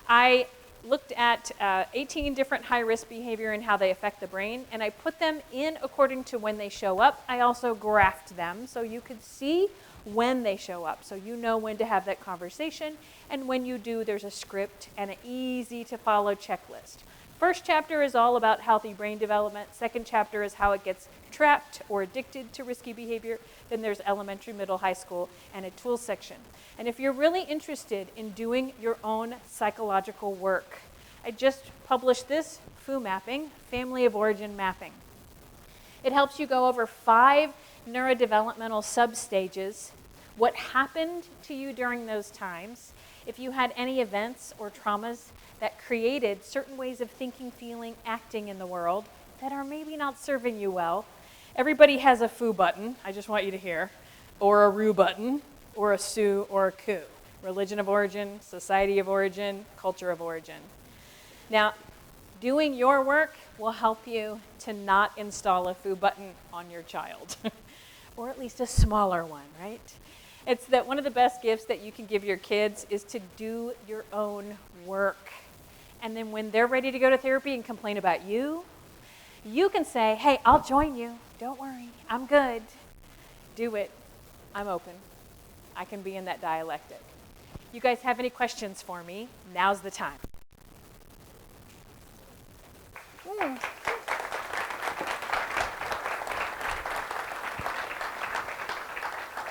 I looked at 18 different high-risk behavior and how they affect the brain, and I put them in according to when they show up. I also graphed them so you could see when they show up, so you know when to have that conversation, and when you do, there's a script and an easy-to-follow checklist. First chapter is all about healthy brain development. Second chapter is how it gets trapped or addicted to risky behavior. Then there's elementary, middle, high school, and a tools section. And if you're really interested in doing your own psychological work, I just published this, FOO mapping, Family of Origin Mapping. It helps you go over 5 neurodevelopmental substages, what happened to you during those times, if you had any events or traumas that created certain ways of thinking, feeling, acting in the world, that are maybe not serving you well. Everybody has a foo button, I just want you to hear, or a roo button, or a su or a ku. Religion of origin, society of origin, culture of origin. Now, doing your work will help you to not install a foo button on your child, or at least a smaller one, right? It's that one of the best gifts that you can give your kids is to do your own work. And then when they're ready to go to therapy and complain about you, you can say, hey, I'll join you. Don't worry, I'm good. Do it. I'm open. I can be in that dialectic. You guys have any questions for me? Now's the time.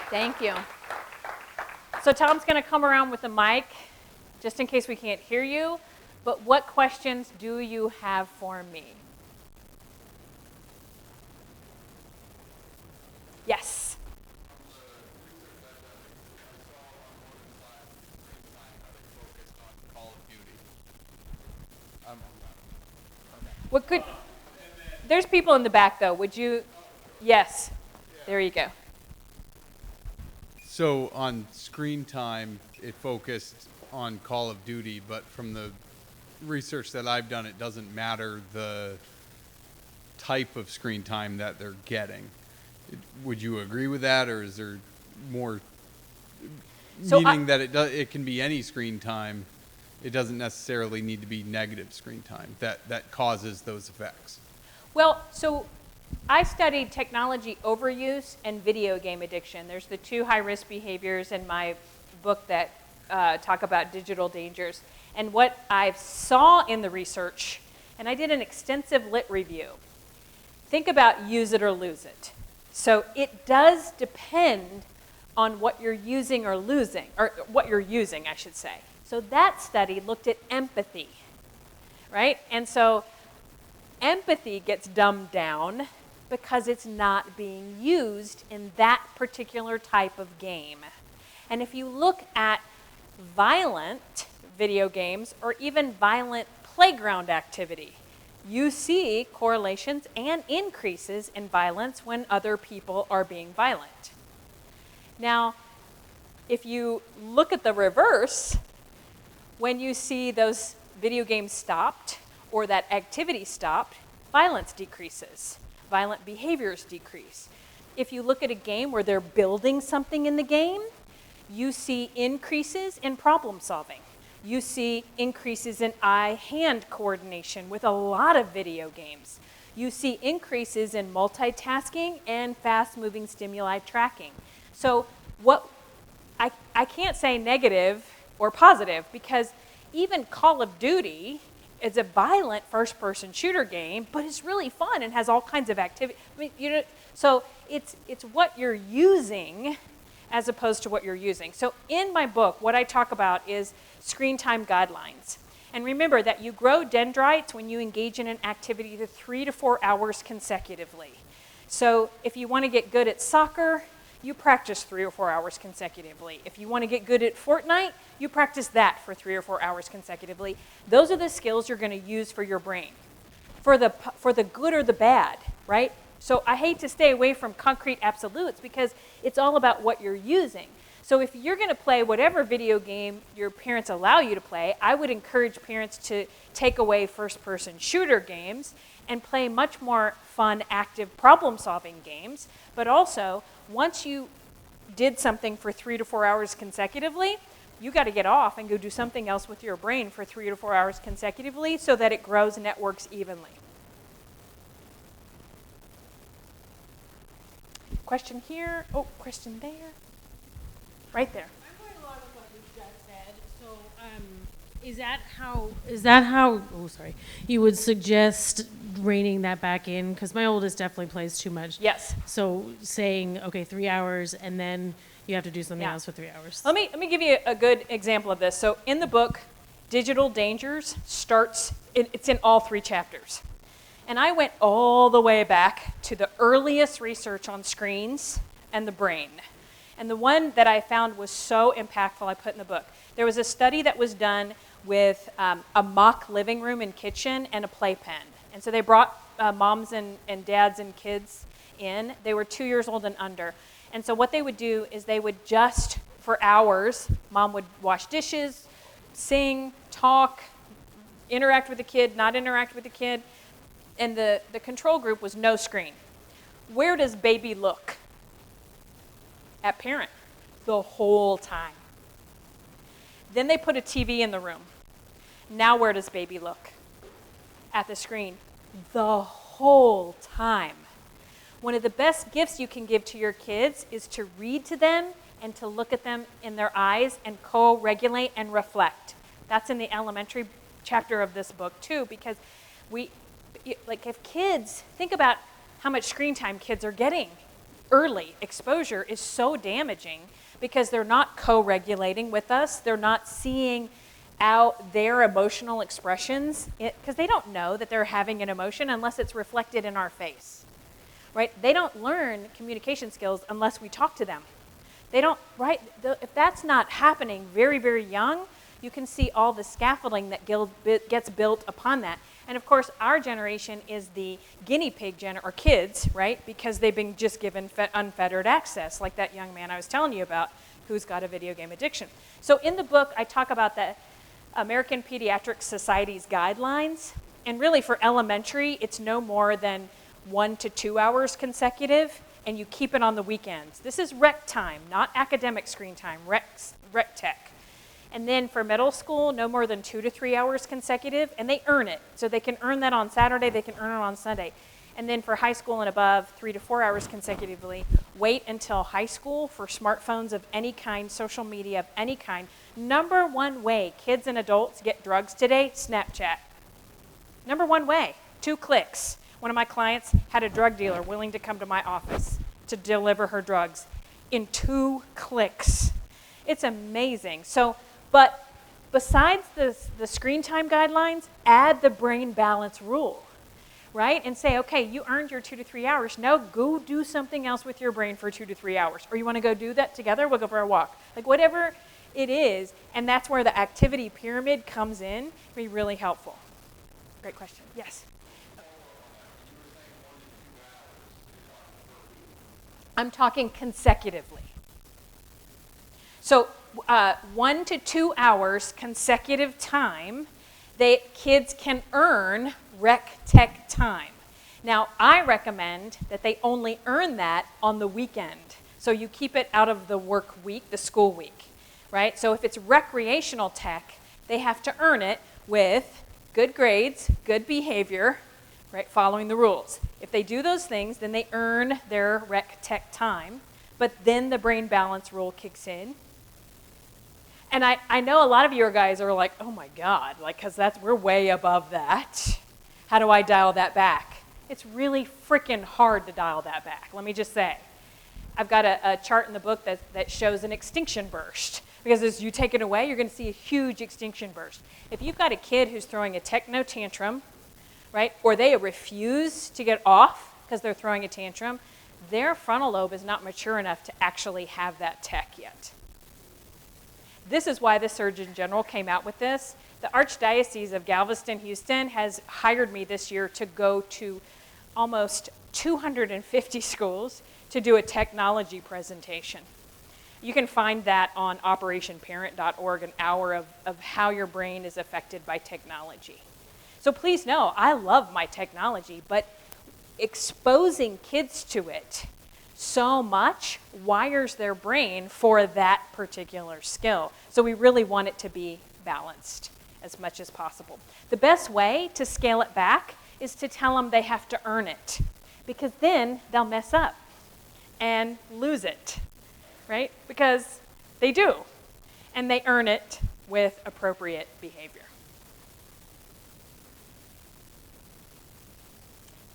Thank you. So Tom's going to come around with the mic, just in case we can't hear you. But what questions do you have for me? Yes. What could? There's people in the back, though. Would you? Yes. There you go. So on screen time, it focused on Call of Duty, but from the research that I've done, it doesn't matter the type of screen time that they're getting. Would you agree with that, or is there more meaning that it can be any screen time? It doesn't necessarily need to be negative screen time that causes those effects. Well, so I studied technology overuse and video game addiction. There's the two high-risk behaviors in my book that talk about digital dangers. And what I saw in the research, and I did an extensive lit review, think about use it or lose it. So it does depend on what you're using or losing, or what you're using, I should say. So that study looked at empathy, right? And so empathy gets dumbed down because it's not being used in that particular type of game. And if you look at violent video games or even violent playground activity, you see correlations and increases in violence when other people are being violent. Now, if you look at the reverse, when you see those video games stopped or that activity stopped, violence decreases. Violent behaviors decrease. If you look at a game where they're building something in the game, you see increases in problem solving. You see increases in eye-hand coordination with a lot of video games. You see increases in multitasking and fast-moving stimuli tracking. So what I can't say negative or positive, because even Call of Duty is a violent first-person shooter game, but it's really fun and has all kinds of activity. I mean, you know, so it's what you're using as opposed to what you're using. So in my book, what I talk about is screen time guidelines. And remember that you grow dendrites when you engage in an activity to 3 to 4 hours consecutively. So if you want to get good at soccer, you practice 3 or 4 hours consecutively. If you want to get good at Fortnite, you practice that for 3 or 4 hours consecutively. Those are the skills you're going to use for your brain, for the good or the bad, right? So I hate to stay away from concrete absolutes because it's all about what you're using. So if you're going to play whatever video game your parents allow you to play, I would encourage parents to take away first-person shooter games and play much more fun, active problem-solving games. But also, once you did something for 3 to 4 hours consecutively, you got to get off and go do something else with your brain for 3 to 4 hours consecutively so that it grows and networks evenly. Question here. Oh, question there. Right there. I'm going along with what you just said. So, is that how? Oh, sorry. You would suggest reining that back in, because my oldest definitely plays too much. Yes. So saying, okay, 3 hours, and then you have to do something else for 3 hours. Let me give you a good example of this. So in the book, Digital Dangers starts. It's in all 3 chapters. And I went all the way back to the earliest research on screens and the brain. And the one that I found was so impactful, I put in the book. There was a study that was done with a mock living room and kitchen and a playpen. And so they brought moms and dads and kids in. They were 2 years old and under. And so what they would do is they would just, for hours, mom would wash dishes, sing, talk, interact with the kid, not interact with the kid. And the control group was no screen. Where does baby look? At parent, the whole time. Then they put a TV in the room. Now where does baby look? At the screen, the whole time. One of the best gifts you can give to your kids is to read to them and to look at them in their eyes and co-regulate and reflect. That's in the elementary chapter of this book too, because if kids, think about how much screen time kids are getting. Early exposure is so damaging because they're not co-regulating with us. They're not seeing out their emotional expressions because they don't know that they're having an emotion unless it's reflected in our face. Right? They don't learn communication skills unless we talk to them. They don't, right? If that's not happening very, very young, you can see all the scaffolding that gets built upon that. And of course, our generation is the guinea pig or kids, right? Because they've been just given unfettered access, like that young man I was telling you about who's got a video game addiction. So in the book, I talk about the American Pediatric Society's guidelines. And really for elementary, it's no more than 1 to 2 hours consecutive, and you keep it on the weekends. This is rec time, not academic screen time, rec tech. And then for middle school, no more than 2 to 3 hours consecutive, and they earn it. So they can earn that on Saturday, they can earn it on Sunday. And then for high school and above, 3 to 4 hours consecutively. Wait until high school for smartphones of any kind, social media of any kind. Number one way kids and adults get drugs today, Snapchat. Number one way, 2 clicks. One of my clients had a drug dealer willing to come to my office to deliver her drugs in 2 clicks. It's amazing. So, but besides the screen time guidelines, add the brain balance rule, right? And say, okay, you earned your 2 to 3 hours. Now go do something else with your brain for 2 to 3 hours. Or you want to go do that together? We'll go for a walk. Like whatever it is, and that's where the activity pyramid comes in, can be really helpful. Great question. Yes? I'm talking consecutively. So 1 to 2 hours consecutive time, kids can earn rec tech time. Now, I recommend that they only earn that on the weekend. So you keep it out of the work week, the school week, right? So if it's recreational tech, they have to earn it with good grades, good behavior, right, following the rules. If they do those things, then they earn their rec tech time, but then the brain balance rule kicks in. And I know a lot of you guys are like, oh my God, like, because we're way above that. How do I dial that back? It's really freaking hard to dial that back, let me just say. I've got a chart in the book that shows an extinction burst. Because as you take it away, you're going to see a huge extinction burst. If you've got a kid who's throwing a techno tantrum, right, or they refuse to get off because they're throwing a tantrum, their frontal lobe is not mature enough to actually have that tech yet. This is why the Surgeon General came out with this. The Archdiocese of Galveston, Houston has hired me this year to go to almost 250 schools to do a technology presentation. You can find that on operationparent.org, an hour of how your brain is affected by technology. So please know, I love my technology, but exposing kids to it so much wires their brain for that particular skill. So we really want it to be balanced as much as possible. The best way to scale it back is to tell them they have to earn it, because then they'll mess up and lose it, right? Because they do, and they earn it with appropriate behavior.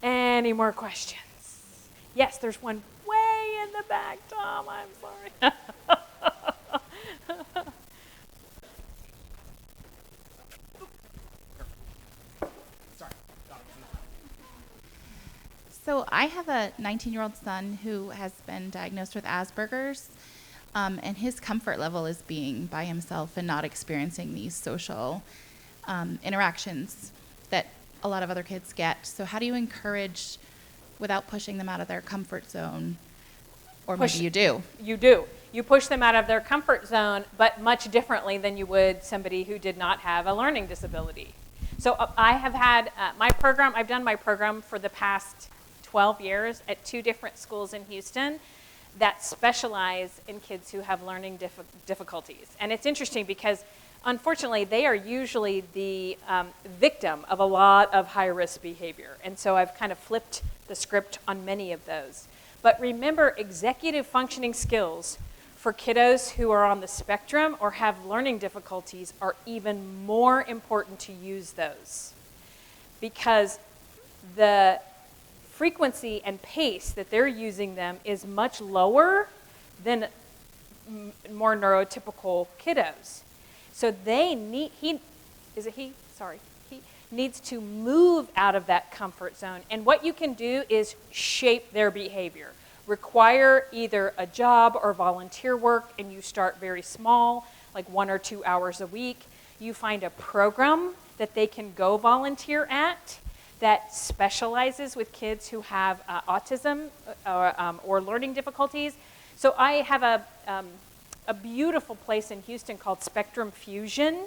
Any more questions? Yes, there's one way in the back, Tom. I'm sorry. So I have a 19-year-old son who has been diagnosed with Asperger's, and his comfort level is being by himself and not experiencing these social interactions that a lot of other kids get. So how do you encourage without pushing them out of their comfort zone? Or maybe you do. You do. You push them out of their comfort zone, but much differently than you would somebody who did not have a learning disability. So I have had my program, I've done my program for the past 12 years at 2 different schools in Houston that specialize in kids who have learning difficulties. And it's interesting because unfortunately they are usually the victim of a lot of high-risk behavior. And so I've kind of flipped the script on many of those. But remember, executive functioning skills for kiddos who are on the spectrum or have learning difficulties are even more important to use those, because the frequency and pace that they're using them is much lower than more neurotypical kiddos. So they need, he needs to move out of that comfort zone. And what you can do is shape their behavior. Require either a job or volunteer work, and you start very small, like 1 or 2 hours a week. You find a program that they can go volunteer at that specializes with kids who have autism or learning difficulties. So I have a beautiful place in Houston called Spectrum Fusion.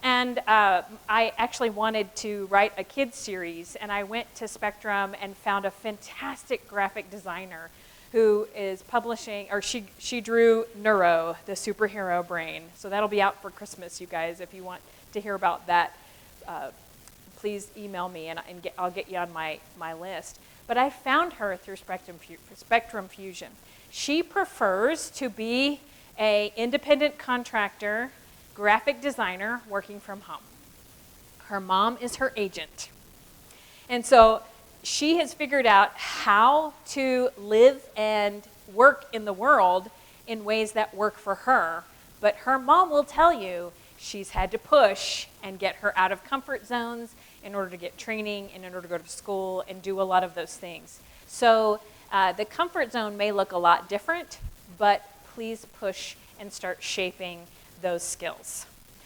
And I actually wanted to write a kids series, and I went to Spectrum and found a fantastic graphic designer who is publishing, or she drew Neuro, the superhero brain. So that'll be out for Christmas, you guys. If you want to hear about that, please email me, and I'll get you on my list. But I found her through Spectrum Fusion. She prefers to be an independent contractor, graphic designer working from home. Her mom is her agent. And so she has figured out how to live and work in the world in ways that work for her. But her mom will tell you she's had to push and get her out of comfort zones in order to get training and in order to go to school and do a lot of those things. So the comfort zone may look a lot different, but please push and start shaping those skills.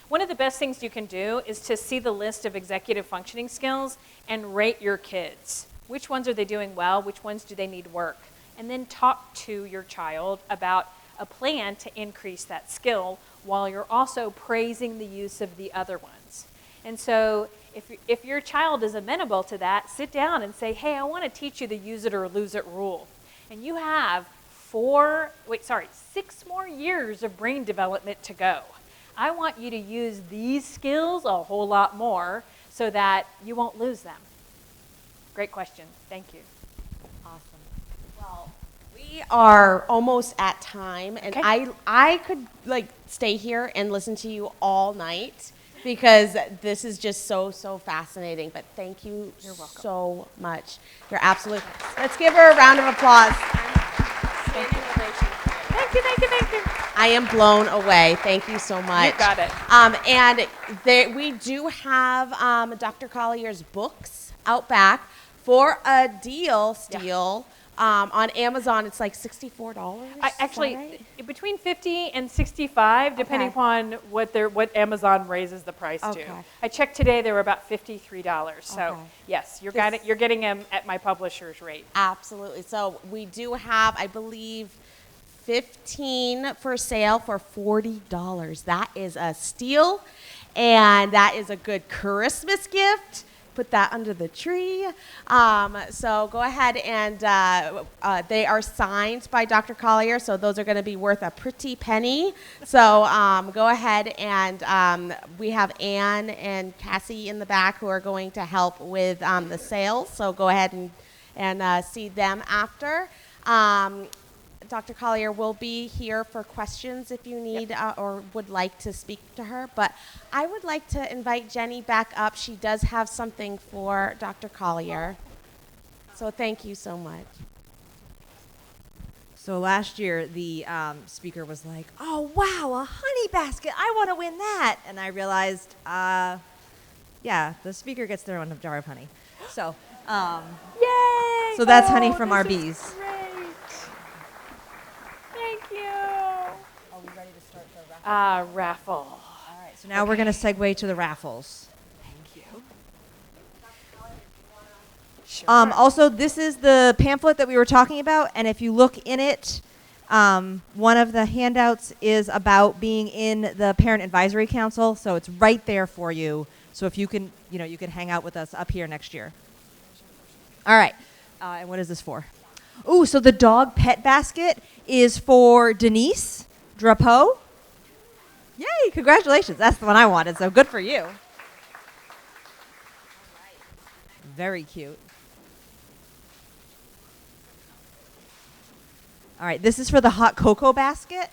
One of the best things you can do is to see the list of executive functioning skills and rate your kids. Which ones are they doing well? Which ones do they need work? And then talk to your child about a plan to increase that skill while you're also praising the use of the other ones. And so if your child is amenable to that, sit down and say, hey, I want to teach you the use it or lose it rule. And you have 6 more years of brain development to go. I want you to use these skills a whole lot more so that you won't lose them. Great question. Thank you. Awesome. Well, we are almost at time, and Okay. I could stay here and listen to you all night because this is just so fascinating. But thank you so much. You're absolutely. Let's give her a round of applause. Thank you. I am blown away. Thank you so much. You got it. And we do have Dr. Collier's books out back for a deal still. On Amazon, it's like $64. Actually, between $50 and $65, depending upon what Amazon raises the price to. I checked today; they were about $53. So yes, you're getting them at my publisher's rate. Absolutely. So we do have, I believe, 15 for sale for $40. That is a steal, and that is a good Christmas gift. Put that under the tree. So go ahead and they are signed by Dr. Collier, so those are going to be worth a pretty penny. So go ahead and we have Anne and Cassie in the back who are going to help with the sales. So go ahead and see them after. Dr. Collier will be here for questions if you need or would like to speak to her. But I would like to invite Jenny back up. She does have something for Dr. Collier. So thank you so much. So last year, the speaker was like, oh, wow, a honey basket. I want to win that. And I realized, yeah, the speaker gets their own jar of honey. So, yay! So that's honey from our bees. Great. Thank you. Are we ready to start the raffle? Raffle. All right, so now we're going to segue to the raffles. Thank you. Also, this is the pamphlet that we were talking about, and if you look in it, one of the handouts is about being in the Parent Advisory Council, so it's right there for you. So if you can, you can hang out with us up here next year. All right, and what is this for? Ooh, so the dog pet basket is for Denise Drapeau. Yay, congratulations. That's the one I wanted, so good for you. Very cute. All right, this is for the hot cocoa basket.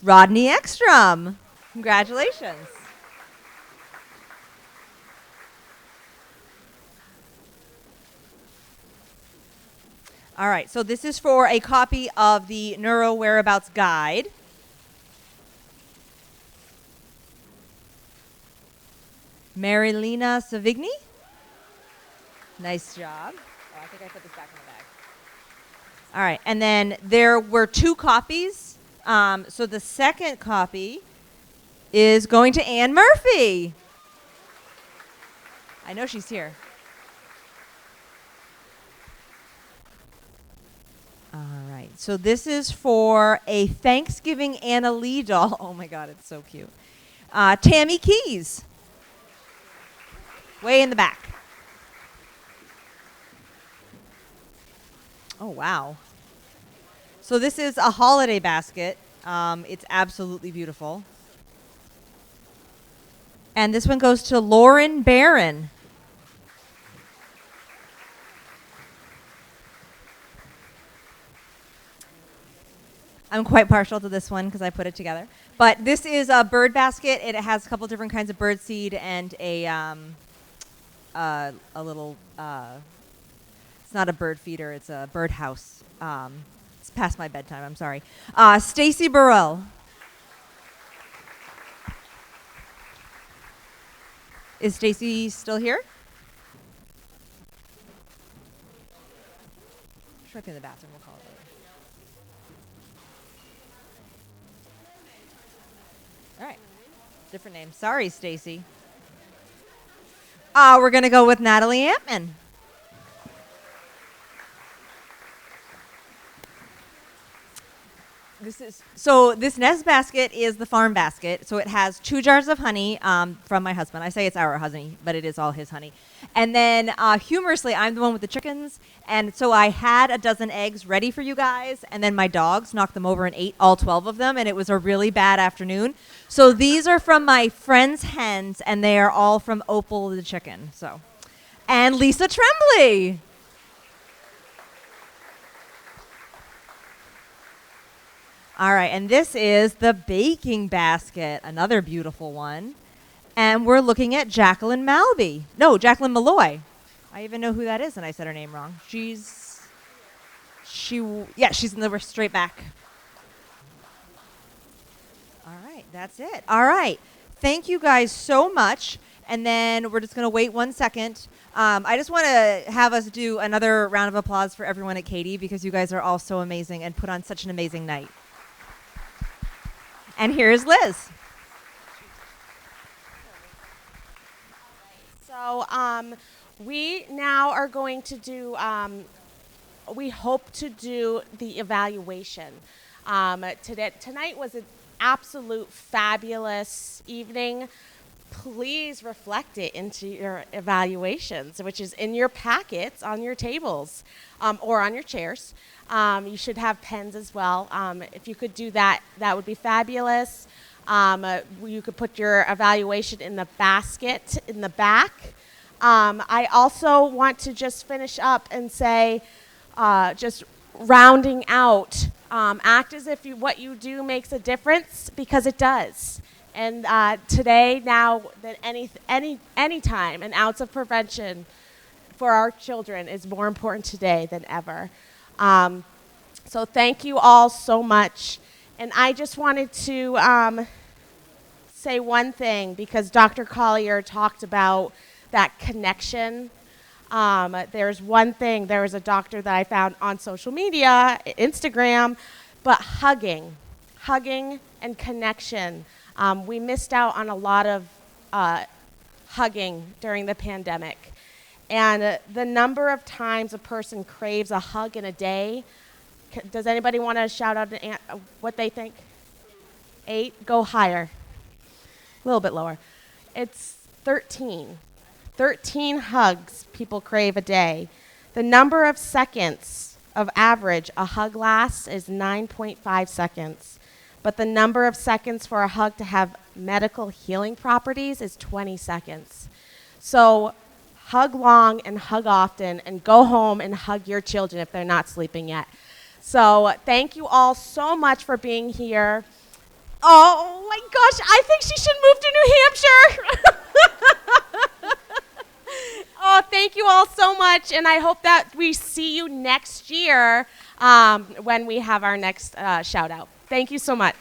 Rodney Ekstrom. Congratulations. All right, so this is for a copy of the Neuro Whereabouts Guide. Marilena Savigny. Nice job. Oh, I think I put this back in the bag. All right, and then there were 2 copies. So the second copy is going to Anne Murphy. I know she's here. All right, so this is for a Thanksgiving Anna Lee doll. Oh my God, it's so cute. Tammy Keys. Way in the back. Oh, wow. So this is a holiday basket. It's absolutely beautiful. And this one goes to Lauren Barron. I'm quite partial to this one because I put it together. But this is a bird basket. It has a couple different kinds of bird seed and a little, it's not a bird feeder, it's a bird house. It's past my bedtime, I'm sorry. Stacy Burrell. Is Stacy still here? She might be in the bathroom, we'll call it later. All right, different name. Sorry, Stacy. We're gonna go with Natalie Ampman. This nest basket is the farm basket. So it has 2 jars of honey from my husband. I say it's our honey, but it is all his honey. And then humorously, I'm the one with the chickens. And so I had a dozen eggs ready for you guys. And then my dogs knocked them over and ate all 12 of them. And it was a really bad afternoon. So these are from my friend's hens, and they are all from Opal the chicken. So, and Lisa Tremblay. All right, and this is the baking basket, another beautiful one. And we're looking at Jacqueline Malby. No, Jacqueline Malloy. I even know who that is, and I said her name wrong. She's in the straight back. All right, that's it. All right, thank you guys so much. And then we're just going to wait 1 second. I just want to have us do another round of applause for everyone at CADY because you guys are all so amazing and put on such an amazing night. And here's Liz. So we now are going to do, we hope to do the evaluation. Tonight was an absolute fabulous evening. Please reflect it into your evaluations, which is in your packets on your tables or on your chairs. You should have pens as well. If you could do that, that would be fabulous. You could put your evaluation in the basket in the back. I also want to just finish up and say, just rounding out, act as if what you do makes a difference, because it does. And today, now than any time, an ounce of prevention for our children is more important today than ever. So thank you all so much. And I just wanted to say one thing, because Dr. Collier talked about that connection. There's one thing, there was a doctor that I found on social media, Instagram, but hugging and connection. We missed out on a lot of hugging during the pandemic. And the number of times a person craves a hug in a day, does anybody want to shout out what they think? 8? Go higher. A little bit lower. It's 13. 13 hugs people crave a day. The number of seconds of average a hug lasts is 9.5 seconds. But the number of seconds for a hug to have medical healing properties is 20 seconds. So hug long and hug often, and go home and hug your children if they're not sleeping yet. So thank you all so much for being here. Oh my gosh, I think she should move to New Hampshire. Oh, thank you all so much, and I hope that we see you next year when we have our next shout out. Thank you so much.